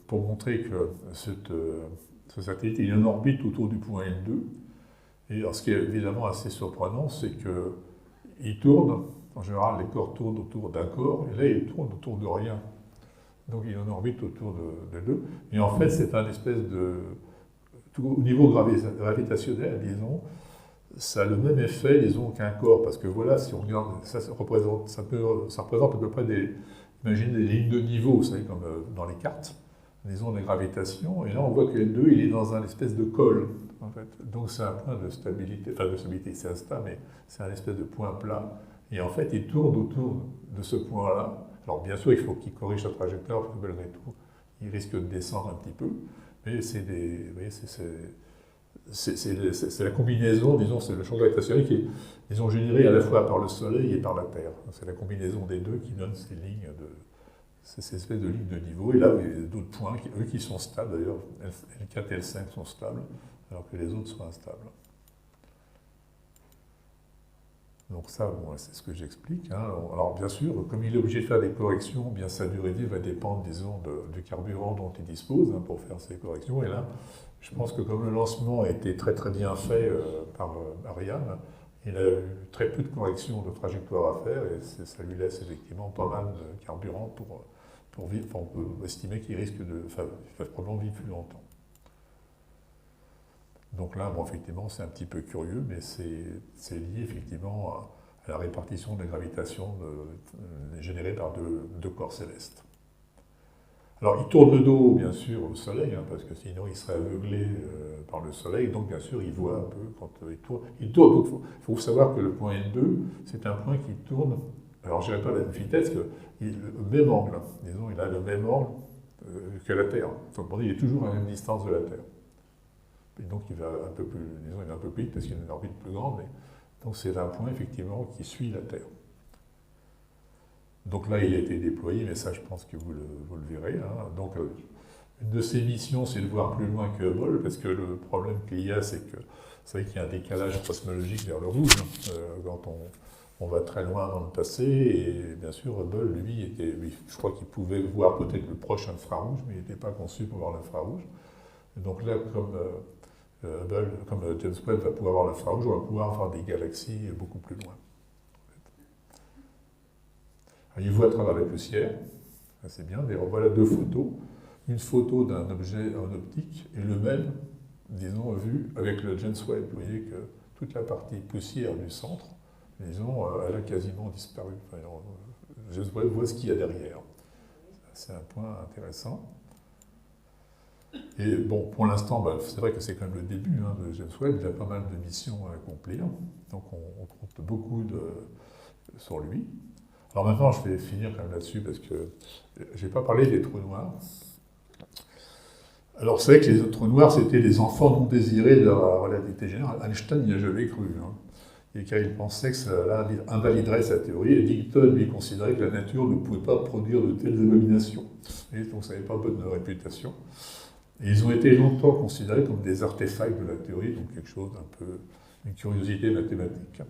pour montrer que ce satellite il est en orbite autour du point L2. Et alors, ce qui est évidemment assez surprenant, c'est qu'il tourne. En général, les corps tournent autour d'un corps, et là, il tourne autour de rien. Donc, il est en orbite autour de deux. Et en fait, c'est un espèce de... Au niveau gravitationnel, disons, ça a le même effet, disons, qu'un corps. Parce que voilà, si on regarde, ça représente à peu près imaginez des lignes de niveau, vous savez, comme dans les cartes, disons, de gravitation. Et là, on voit que L2, il est dans un espèce de col, en fait. Donc, c'est un point de stabilité. Enfin, de stabilité, c'est instable, mais c'est un espèce de point plat. Et en fait, il tourne autour de ce point-là. Alors, bien sûr, il faut qu'il corrige sa trajectoire, parce que malgré tout, il risque de descendre un petit peu. Mais c'est la combinaison, disons, c'est le champ gravitationnel qui est, disons, généré à la fois par le Soleil et par la Terre. C'est la combinaison des deux qui donne ces espèces de lignes de niveau. Et là, il y a d'autres points, eux qui sont stables, d'ailleurs, L4 et L5 sont stables, alors que les autres sont instables. Donc ça, bon, c'est ce que j'explique. Hein. Alors bien sûr, comme il est obligé de faire des corrections, bien sa durée de vie va dépendre, disons, du carburant dont il dispose pour faire ces corrections. Et là, je pense que comme le lancement a été très très bien fait par Ariane, il a eu très peu de corrections de trajectoire à faire et ça lui laisse effectivement pas mal de carburant pour vivre. Enfin, on peut estimer qu'il risque il va probablement vivre plus longtemps. Donc là, bon, effectivement, c'est un petit peu curieux, mais c'est lié effectivement à la répartition de la gravitation générée par deux corps célestes. Alors, il tourne le dos, bien sûr, au Soleil, hein, parce que sinon il serait aveuglé par le Soleil, donc bien sûr il voit un peu quand il tourne. Il tourne, donc il faut savoir que le point N2, c'est un point qui tourne, alors je dirais pas à la même vitesse, au même angle, disons, il a le même angle que la Terre. Donc, il est toujours à la même distance de la Terre. Et donc il va un peu plus, disons, il va un peu plus vite parce qu'il a une orbite plus grande, mais donc c'est un point effectivement qui suit la Terre. Donc là, il a été déployé, mais ça, je pense que vous le verrez. Hein. Donc, une de ses missions, c'est de voir plus loin que Hubble, parce que le problème qu'il y a, c'est que vous savez qu'il y a un décalage cosmologique vers le rouge, hein, quand on va très loin dans le passé, et bien sûr, Hubble, lui, je crois qu'il pouvait voir peut-être le proche infrarouge, mais il n'était pas conçu pour voir l'infrarouge. Donc là, comme Hubble, comme James Webb va pouvoir voir l'infrarouge, on va pouvoir voir des galaxies beaucoup plus loin. Alors, il voit à travers la poussière, c'est bien. D'ailleurs, voilà deux photos. Une photo d'un objet en optique et le même, disons, vu avec le James Webb. Vous voyez que toute la partie poussière du centre, disons, elle a quasiment disparu. Enfin, James Webb voit ce qu'il y a derrière. C'est un point intéressant. Et bon, pour l'instant, c'est vrai que c'est quand même le début de James Webb. Il a pas mal de missions à accomplir. Donc on compte beaucoup sur lui. Alors maintenant, je vais finir quand même là-dessus parce que je n'ai pas parlé des trous noirs. Alors c'est vrai que les trous noirs, c'était les enfants non désirés de la relativité générale. Einstein n'y a jamais cru. Hein. Et car il pensait que ça invaliderait sa théorie, et Newton lui considérait que la nature ne pouvait pas produire de telles abominations. Et donc ça n'avait pas bonne réputation. Et ils ont été longtemps considérés comme des artefacts de la théorie, donc quelque chose d'un peu, une curiosité mathématique.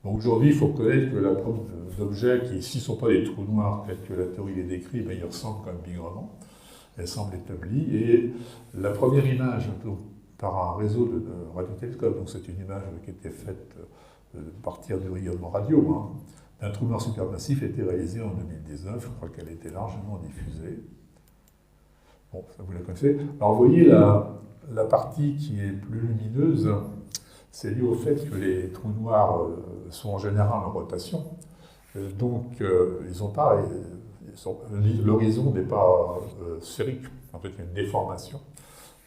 Donc aujourd'hui, il faut reconnaître que la preuve d'objets qui, s'ils ne sont pas des trous noirs, tels que la théorie les décrit, ils ressemblent quand même bigrement. Elle semble établie. Et la première image, donc, par un réseau de radiotélescopes, donc c'est une image qui était faite à partir du rayonnement radio, d'un trou noir supermassif, a été réalisée en 2019. Je crois qu'elle a été largement diffusée. Bon, ça vous la connaissez. Alors vous voyez la partie qui est plus lumineuse, c'est lié au fait que les trous noirs sont en général en rotation. Donc, ils ont pas, l'horizon n'est pas sphérique. En fait, il y a une déformation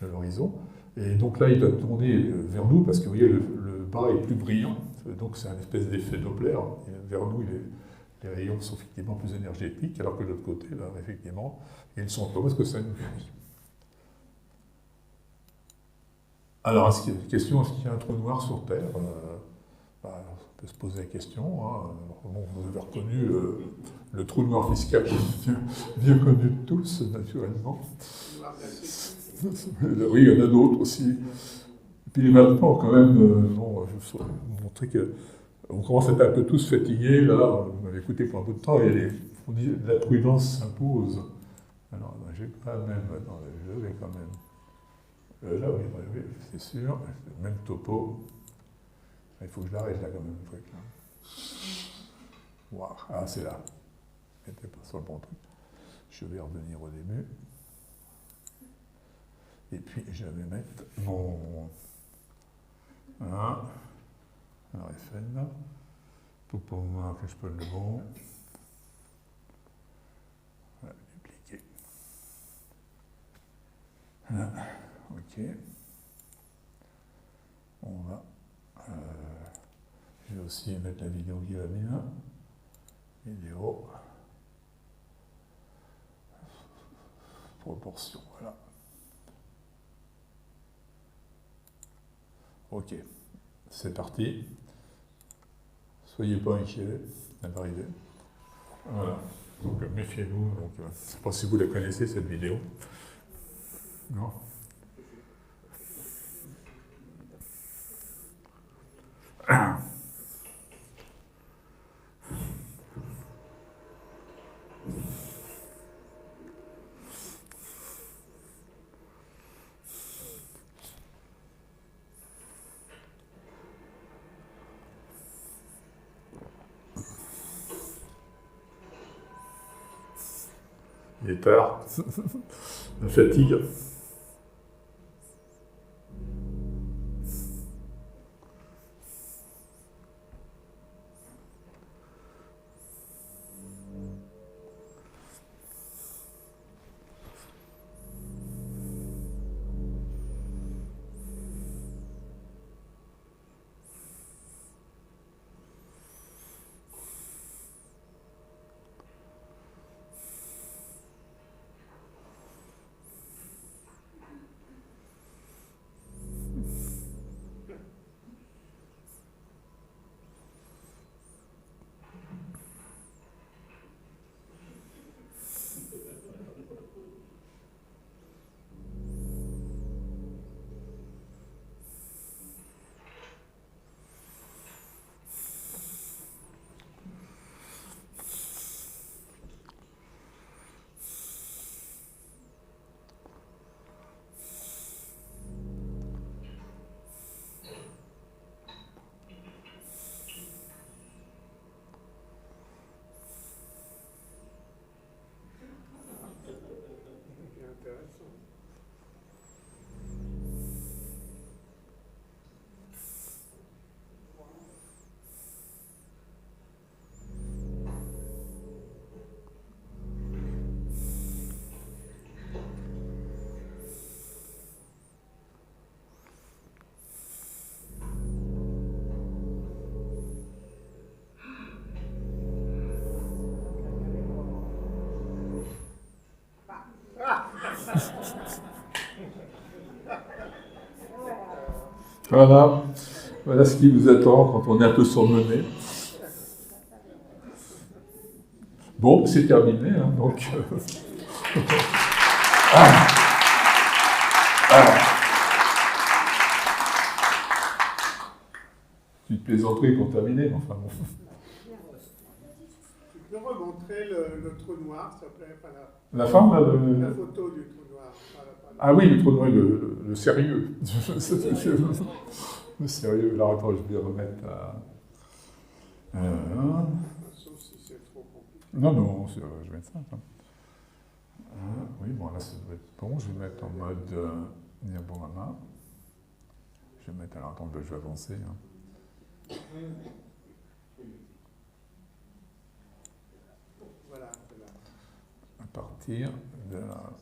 de l'horizon. Et donc là, il doit tourner vers nous parce que vous voyez, le bas est plus brillant. Donc, c'est un espèce d'effet Doppler. Et vers nous, les rayons sont effectivement plus énergétiques, alors que de l'autre côté, là, effectivement, ils sont comment est-ce que ça nous fait ? Alors, question, est-ce qu'il y a un trou noir sur Terre ? On peut se poser la question. Bon, vous avez reconnu le trou noir fiscal, bien connu de tous, naturellement. Oui, il y en a d'autres aussi. Puis maintenant, quand même, je vais vous montrer qu'on commence à être un peu tous fatigués. Là, vous m'avez écouté pour un bout de temps, et on dit la prudence s'impose. Alors, j'ai quand même, je vais quand même. Là, oui, c'est sûr, même topo. Il faut que je l'arrête là quand même, le truc. Wow. Ah, c'est là. Je n'étais pas sur le bon truc. Je vais revenir au début. Et puis, je vais mettre mon RFN pour voir que je peux le bon. Voilà, dupliquer. Voilà. Ok. On va. Je vais aussi mettre la vidéo qui va bien. Vidéo. Proportion, voilà. Ok. C'est parti. Soyez pas inquiets, ça va arriver. Voilà. Donc méfiez-vous. Je ne sais pas si vous la connaissez cette vidéo. Non ? Il est tard. La fatigue. Voilà. Voilà ce qui vous attend quand on est un peu surmené. Bon, c'est terminé, hein, donc... Une plaisanterie pour terminer, mais enfin bon. Tu peux remontrer le trou noir, s'il te plaît, pas La fin, là, la photo du trou noir. Ah oui, le trou noir, le sérieux. Le sérieux. Alors attends, je vais remettre à... Sauf si c'est trop compliqué. Non, non, je vais mettre ça. Oui, bon, là, ça doit être bon. Je vais mettre en mode Niaborama. Je vais mettre... Alors attends, je vais avancer. Hein. Voilà. À partir de la...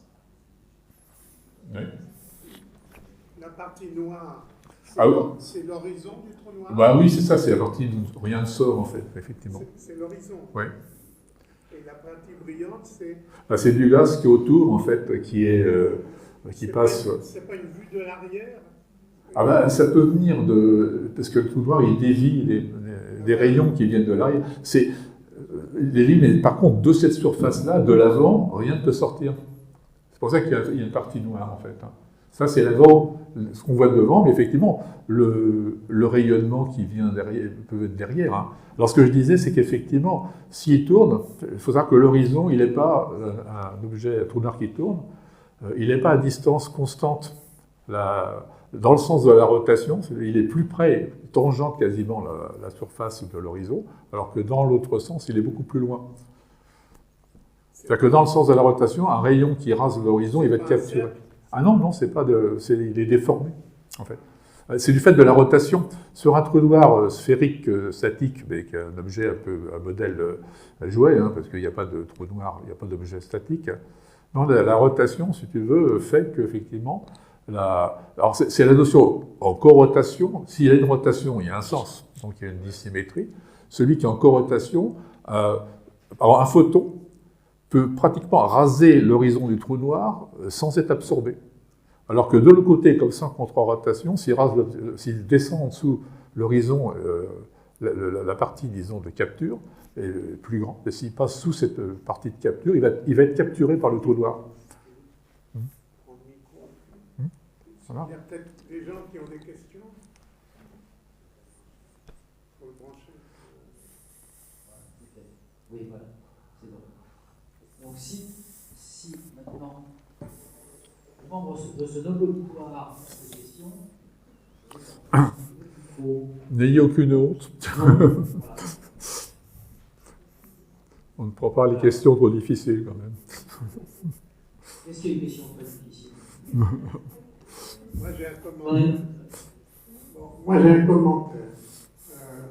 Oui. La partie noire, c'est l'horizon du trou noir. Bah oui, c'est ça, c'est la partie où rien ne sort, en fait, effectivement. C'est l'horizon. Oui. Et la partie brillante, c'est... Bah, c'est du gaz qui est autour, en fait, qui passe... C'est pas une vue de l'arrière? Ah bah, ça peut venir de... Parce que le trou noir, il dévie des rayons qui viennent de l'arrière. Il dévie, mais par contre, de cette surface-là, de l'avant, rien ne peut sortir. C'est pour ça qu'il y a une partie noire, en fait. Hein. Ça, c'est l'avant, ce qu'on voit devant, mais effectivement, le rayonnement qui vient derrière peut être derrière. Hein. Alors, ce que je disais, c'est qu'effectivement, s'il tourne, il faut savoir que l'horizon, il n'est pas un objet, un trou noir qui tourne, il n'est pas à distance constante. Dans le sens de la rotation, il est plus près, tangente quasiment la surface de l'horizon, alors que dans l'autre sens, il est beaucoup plus loin. C'est-à-dire que dans le sens de la rotation, un rayon qui rase l'horizon, il va être capturé. Ah non, non, il est déformé, en fait. C'est du fait de la rotation. Sur un trou noir sphérique, statique, avec un objet un peu, un modèle jouet, hein, parce qu'il n'y a pas de trou noir, il n'y a pas d'objet statique. Non, la rotation, si tu veux, fait qu'effectivement, alors c'est la notion en corotation. S'il y a une rotation, il y a un sens, donc il y a une dissymétrie. Celui qui est en corotation, alors un photon peut pratiquement raser l'horizon du trou noir sans être absorbé. Alors que de l'autre côté, comme ça, en contre-rotation, s'il descend en dessous l'horizon, la partie, disons, de capture est plus grande. Et s'il passe sous cette partie de capture, il va être capturé par le trou noir. Voilà. Il y a peut-être des gens qui ont des questions. Faut le brancher. Oui, voilà, c'est bon. Donc si maintenant, les membres de ce noble auditoire ont des questions, N'ayez aucune honte. voilà. On ne prend pas les questions trop difficiles, quand même. Est-ce qu'il y a une question pas difficile? Moi, j'ai un commentaire.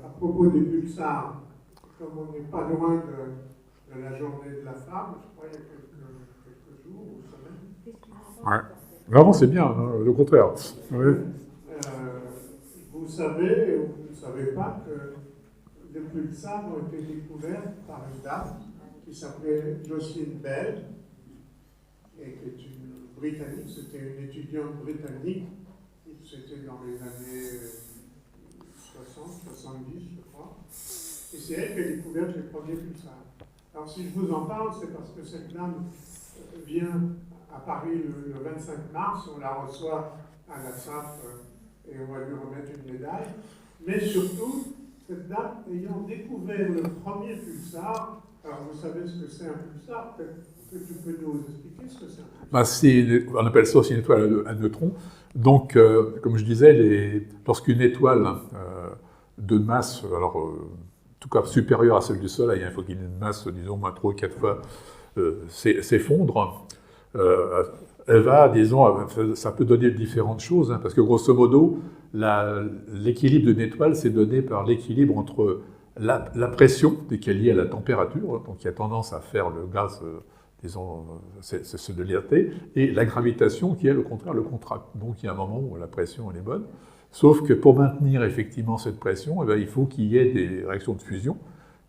À propos des pulsars, comme on n'est pas loin de la journée de la femme, je crois il y a quelques jours ou semaines. Ouais. Vraiment, c'est bien, hein, le contraire. Oui. Vous savez, ou vous ne savez pas, que les pulsars ont été découverts par une dame qui s'appelait Jocelyn Bell, et qui est une Britannique, c'était une étudiante britannique, c'était dans les années 60, 70, je crois, et c'est elle qui a découvert les premiers pulsars. Alors si je vous en parle, c'est parce que cette dame vient à Paris le 25 mars, on la reçoit à la SAP et on va lui remettre une médaille, mais surtout, cette dame ayant découvert le premier pulsar, alors vous savez ce que c'est un pulsar, peut-être que tu peux nous expliquer ce que c'est un pulsar. On appelle ça aussi une étoile à neutrons. Donc, comme je disais, lorsqu'une étoile de masse, alors en tout cas supérieure à celle du Soleil, il faut qu'il y ait une masse, disons, moins 3 ou 4 fois, s'effondre, elle va, disons, ça peut donner différentes choses, hein, parce que grosso modo, l'équilibre d'une étoile, c'est donné par l'équilibre entre la pression, qui est liée à la température, donc qui a tendance à faire le gaz, disons, c'est de l'énergie, et la gravitation, qui est au contraire le contracte. Donc il y a un moment où la pression elle est bonne, sauf que pour maintenir effectivement cette pression, eh bien, il faut qu'il y ait des réactions de fusion,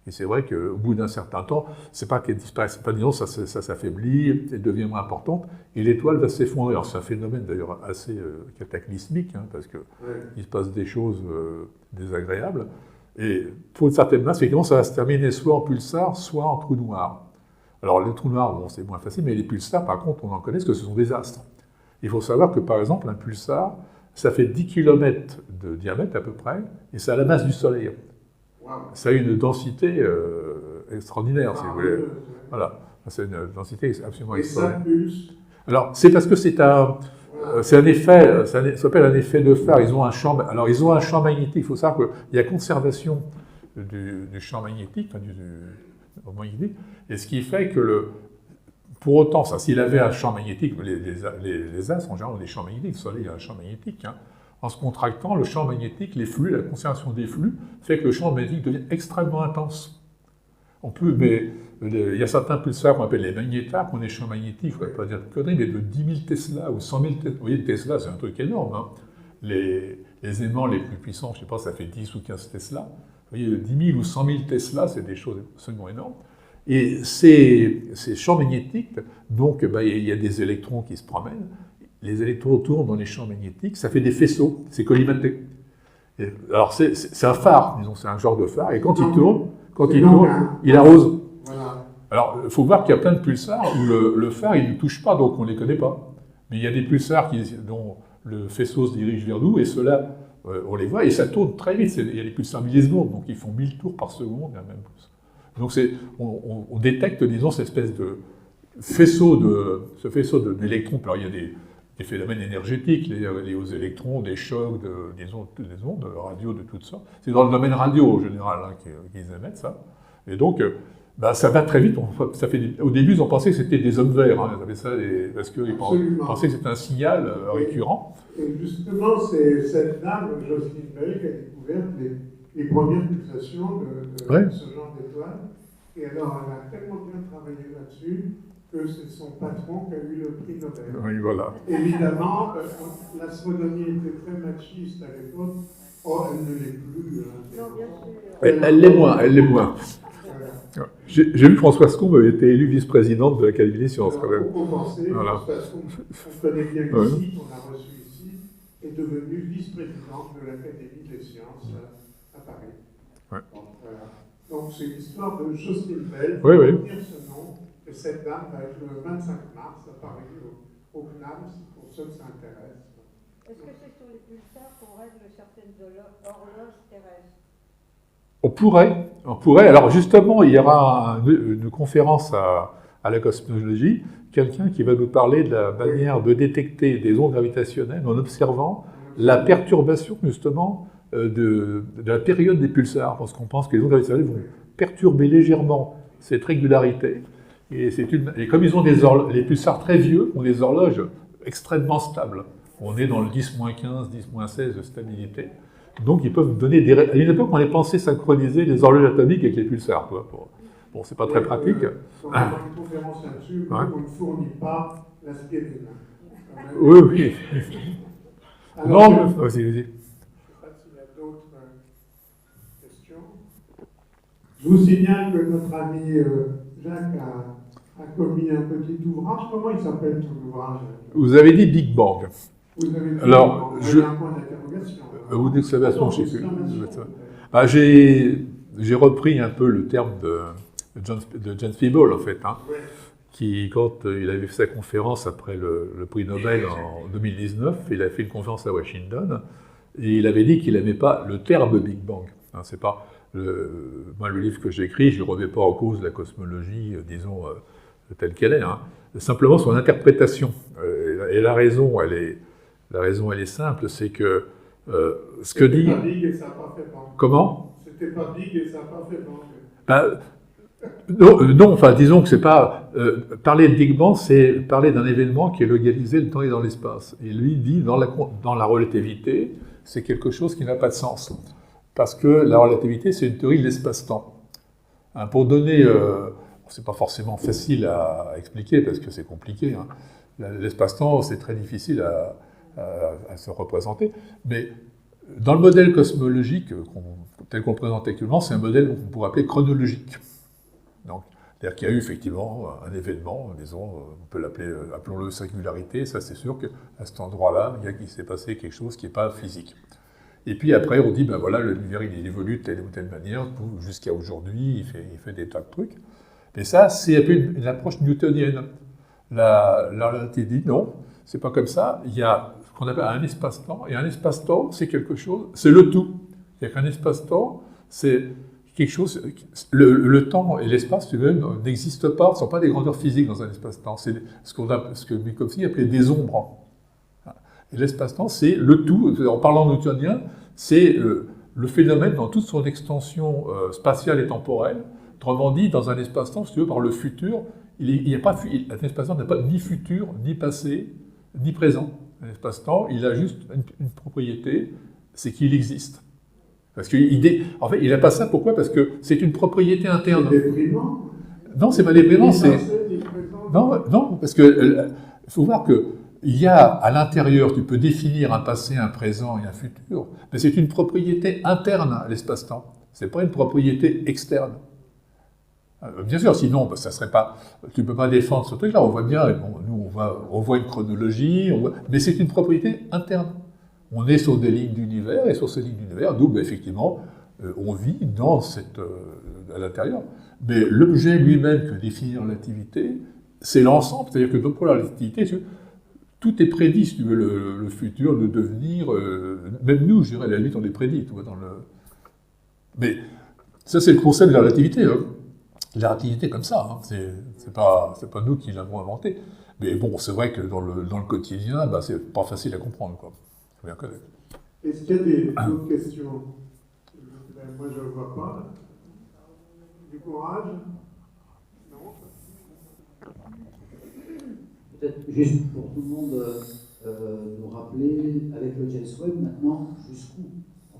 Et c'est vrai qu'au bout d'un certain temps, c'est pas qu'elle disparaît, c'est pas disons ça s'affaiblit, elle devient moins importante, et l'étoile va s'effondrer. Alors c'est un phénomène d'ailleurs assez cataclysmique, hein, parce qu'il se passe des choses désagréables. Et pour une certaine masse, effectivement, ça va se terminer soit en pulsar, soit en trou noir. Alors les trous noirs, bon, c'est moins facile, mais les pulsars, par contre, on en connaît parce que ce sont des astres. Il faut savoir que, par exemple, un pulsar, ça fait 10 km de diamètre à peu près, et ça a la masse du Soleil. Wow. Ça a une densité extraordinaire, si vous voulez. Ouais. Voilà, c'est une densité absolument Et ça extraordinaire. pulse. Alors, c'est parce que c'est un effet, ça s'appelle un effet de phare. Ils ont un champ magnétique. Il faut savoir qu'il y a conservation du champ magnétique, enfin, du magnétique, et ce qui fait que pour autant, s'il avait un champ magnétique, les astres en général ont des champs magnétiques, le Soleil a un champ magnétique, hein. En se contractant, le champ magnétique, les flux, la conservation des flux, fait que le champ magnétique devient extrêmement intense. Mais il y a certains pulsars qu'on appelle les magnétars, qui ont des champs magnétiques, je ne vais pas dire de conneries, mais de 10 000 Tesla ou 100 000 Tesla. Vous voyez, Tesla, c'est un truc énorme, hein. Les aimants les plus puissants, je ne sais pas, ça fait 10 ou 15 Tesla. Vous voyez, 10 000 ou 100 000 Tesla, c'est des choses absolument énormes. Et ces champs magnétiques, donc il y a des électrons qui se promènent, les électrons tournent dans les champs magnétiques, ça fait des faisceaux, c'est collimaté. Alors c'est un phare, disons, c'est un genre de phare, et quand il tourne, il arrose. Voilà. Alors il faut voir qu'il y a plein de pulsars où le phare il ne touche pas, donc on ne les connaît pas. Mais il y a des pulsars dont le faisceau se dirige vers nous, et ceux-là, on les voit, et ça tourne très vite. Il y a des pulsars millisecondes, donc ils font 1000 tours par seconde, et même plus. Donc on détecte, disons, cette espèce de faisceau d'électrons. Alors il y a des phénomènes énergétiques liés aux électrons, des chocs, des ondes radio de toutes sortes. C'est dans le domaine radio, en général, hein, qu'ils émettent ça. Et donc, ça va très vite. Au début, ils ont pensé que c'était des hommes verts, hein, ils avaient ça, parce qu'ils pensaient que c'était un signal récurrent. Et justement, c'est cette dame, Jocelyn Bell, qui a découvert les premières pulsations de ce genre d'étoile. Et alors, elle a tellement bien travaillé là-dessus que c'est son patron qui a eu le prix Nobel. Oui, voilà. Évidemment, l'astronomie était très machiste à l'époque. Oh, elle ne l'est plus. Non, bien sûr. Elle l'est moins. Voilà. J'ai vu que Françoise Combe avait été élue vice-présidente de l'Académie des sciences, quand même. Pour compenser, Voilà. parce qu'on connaît bien ici, qu'on a reçu ici, est devenue vice-présidente de l'Académie des sciences à Paris. Ouais. Donc, voilà. Donc c'est l'histoire de Jocelyn Bell. Oui, oui. Pour dire ce nom, et cette dame va être le 25 mars à Paris, au CNAMS, pour ceux que ça intéresse. Est-ce que c'est sur les pulsars qu'on règle certaines horloges terrestres? On pourrait. Alors justement, il y aura une conférence à la cosmologie, quelqu'un qui va nous parler de la manière de détecter des ondes gravitationnelles en observant la perturbation justement de la période des pulsars, parce qu'on pense que les ondes gravitationnelles vont perturber légèrement cette régularité. Et comme ils ont les pulsars très vieux, ont des horloges extrêmement stables. On est dans le 10-15, 10-16 de stabilité. Donc ils peuvent donner des... À une époque, on avait pensé synchroniser les horloges atomiques avec les pulsars. Bon, c'est pas très pratique. On a une conférence là-dessus, mais on ne fournit pas l'aspirine. Oui. Alors, Non, vas-y. je ne sais pas s'il y a d'autres questions. Je vous signale que notre ami Jacques a commis un petit ouvrage. Comment il s'appelle ton ouvrage? Vous avez dit Big Bang. Vous avez dit Alors, il y a un point d'interrogation. Vous d'exclamation, je ne sais plus. Ah, J'ai repris un peu le terme de James Peeble, en fait, hein, qui, quand il avait fait sa conférence après le prix Nobel en 2019, il a fait une conférence à Washington, et il avait dit qu'il n'aimait pas le terme Big Bang. Hein, c'est pas moi, le livre que j'ai écrit, je ne remets pas en cause la cosmologie, disons, telle qu'elle est, hein, simplement son interprétation. Et la raison, elle est simple, c'est que ce que dit... C'était pas big et ça n'a pas fait banque. Comment? C'était pas big et ça n'a pas fait banque. Non, enfin, disons que c'est pas... parler de Big Bang, c'est parler d'un événement qui est localisé le temps et dans l'espace. Et lui dit, dans la relativité, c'est quelque chose qui n'a pas de sens. Parce que la relativité, c'est une théorie de l'espace-temps. Hein, pour donner... c'est pas forcément facile à expliquer, parce que c'est compliqué. Hein. L'espace-temps, c'est très difficile à se représenter. Mais Dans le modèle cosmologique tel qu'on le présente actuellement, c'est un modèle qu'on pourrait appeler chronologique. Donc, c'est-à-dire qu'il y a eu effectivement un événement, disons, on peut l'appeler, appelons-le singularité, ça c'est sûr qu'à cet endroit-là, il s'est passé quelque chose qui n'est pas physique. Et puis après, on dit, ben voilà, l'univers il évolue de telle ou telle manière, jusqu'à aujourd'hui, il fait des tas de trucs. Et ça, c'est un peu une approche newtonienne. La relativité dit non, c'est pas comme ça. Il y a ce qu'on appelle un espace-temps, et un espace-temps, c'est quelque chose, c'est le tout. C'est-à-dire qu'un espace-temps, c'est quelque chose. Le temps et l'espace même n'existent pas, ne sont pas des grandeurs physiques dans un espace-temps. C'est ce que Minkowski appelait des ombres. Et l'espace-temps, c'est le tout. En parlant newtonien, c'est le phénomène dans toute son extension spatiale et temporelle. Autrement dit, dans un espace-temps, si tu veux, par le futur, un espace-temps n'a pas ni futur, ni passé, ni présent. Un espace-temps, il a juste une propriété, c'est qu'il existe. Parce en fait, il n'a pas ça, pourquoi? Parce que c'est une propriété interne. C'est déprimant. Non, c'est pas déprimant, Non, parce que faut voir que il y a à l'intérieur, tu peux définir un passé, un présent et un futur, mais c'est une propriété interne à l'espace-temps. C'est pas une propriété externe. Bien sûr, sinon, ça serait pas. Tu peux pas défendre ce truc-là. On voit bien. Bon, nous, on voit une chronologie, mais c'est une propriété interne. On est sur des lignes d'univers, et sur ces lignes d'univers, d'où, effectivement, on vit à l'intérieur. Mais l'objet lui-même que définit la relativité, c'est l'ensemble. C'est-à-dire que pour la relativité, tout est prédit, si tu veux, le futur, le devenir. Même nous, je dirais, à la limite, on est prédit. Tu vois, Mais ça, c'est le concept de la relativité. Hein. La relativité comme ça, hein. C'est pas nous qui l'avons inventé. Mais bon, c'est vrai que dans le quotidien, c'est pas facile à comprendre, quoi. Faut bien connaître. Est-ce qu'il y a d'autres questions? Moi, je ne vois pas. Du courage? Non? Peut-être juste pour tout le monde nous rappeler, avec le James Webb maintenant, jusqu'où,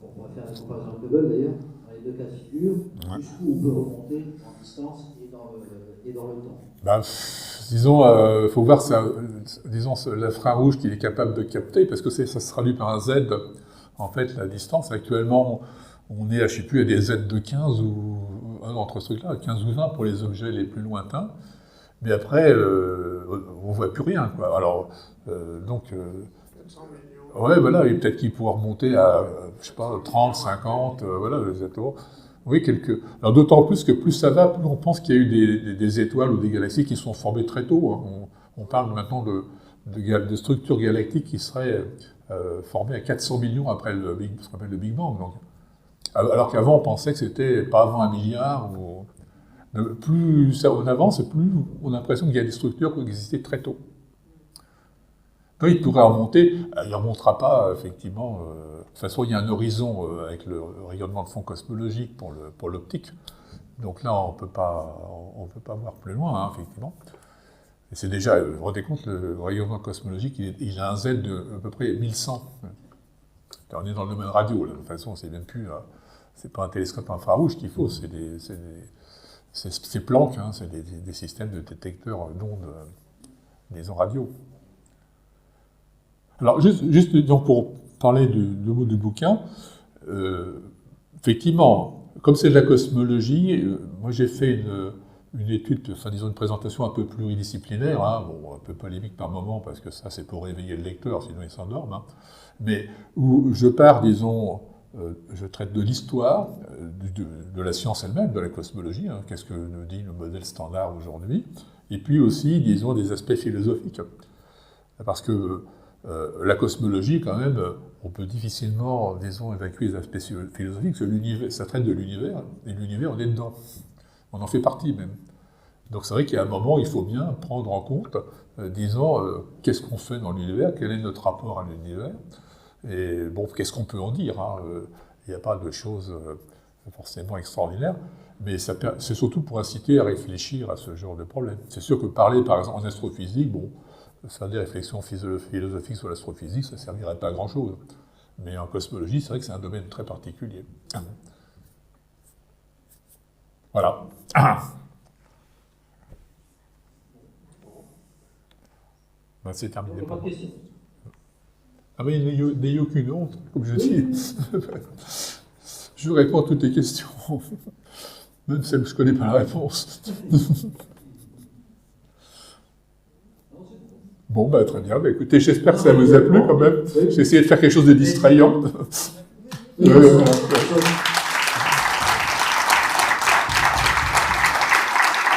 on va faire la comparaison avec Hubble d'ailleurs, dans les deux cas de figure, jusqu'où on peut remonter en distance et dans le temps. Disons, faut voir ça, disons, l'infrarouge qu'il est capable de capter, parce que ça se traduit par un Z, en fait, la distance. Actuellement, on est, je ne sais plus, à des Z de 15 ou entre ce truc-là, 15 ou 20 pour les objets les plus lointains. Mais après, on ne voit plus rien, quoi. Alors, donc... 700 millions. Ouais, voilà, et peut-être qu'il pourra remonter à, je sais pas, 30, 50, voilà, exactement. Oui, Alors d'autant plus que plus ça va, plus on pense qu'il y a eu des étoiles ou des galaxies qui sont formées très tôt. Hein. On parle maintenant de structures galactiques qui seraient formées à 400 millions après ce qu'on appelle le Big Bang. Donc, alors qu'avant, on pensait que c'était pas avant 1 milliard. Plus on avance, plus on a l'impression qu'il y a des structures qui existaient très tôt. Donc, il pourrait remonter, il ne remontera pas, effectivement. De toute façon, il y a un horizon avec le rayonnement de fond cosmologique pour l'optique. Donc là, on ne peut pas voir plus loin, hein, effectivement. Et c'est déjà, vous vous rendez compte, le rayonnement cosmologique, il a un Z de à peu près 1100. On est dans le domaine radio, là. De toute façon, c'est même plus. C'est pas un télescope infrarouge qu'il faut, c'est Planck, hein, c'est des systèmes de détecteurs d'ondes, des ondes radio. Alors, juste donc pour parler du bouquin, effectivement, comme c'est de la cosmologie, moi j'ai fait une étude, enfin disons une présentation un peu pluridisciplinaire, hein, bon, un peu polémique par moment, parce que ça c'est pour réveiller le lecteur, sinon il s'endorme, hein, mais où je pars, disons, je traite de l'histoire, de la science elle-même, de la cosmologie, hein, qu'est-ce que nous dit le modèle standard aujourd'hui, et puis aussi, disons, des aspects philosophiques. Parce que la cosmologie, quand même, on peut difficilement, disons, évacuer les aspects philosophiques, parce que ça traite de l'univers, et l'univers, on est dedans. On en fait partie, même. Donc c'est vrai qu'il y a un moment, il faut bien prendre en compte, disons, qu'est-ce qu'on fait dans l'univers, quel est notre rapport à l'univers, et bon, qu'est-ce qu'on peut en dire, hein, il n'y a pas de choses forcément extraordinaires, mais c'est surtout pour inciter à réfléchir à ce genre de problème. C'est sûr que parler, par exemple, en astrophysique, bon, faire des réflexions philosophiques sur l'astrophysique, ça ne servirait pas à grand-chose. Mais en cosmologie, c'est vrai que c'est un domaine très particulier. Voilà. C'est terminé. Pas de questions. Ah mais n'ayez aucune honte, comme je dis. Je réponds à toutes les questions, même celles où je ne connais pas la réponse. Bon, bah, très bien. Bah, écoutez, j'espère que ça vous a plu quand même. J'ai essayé de faire quelque chose de distrayant.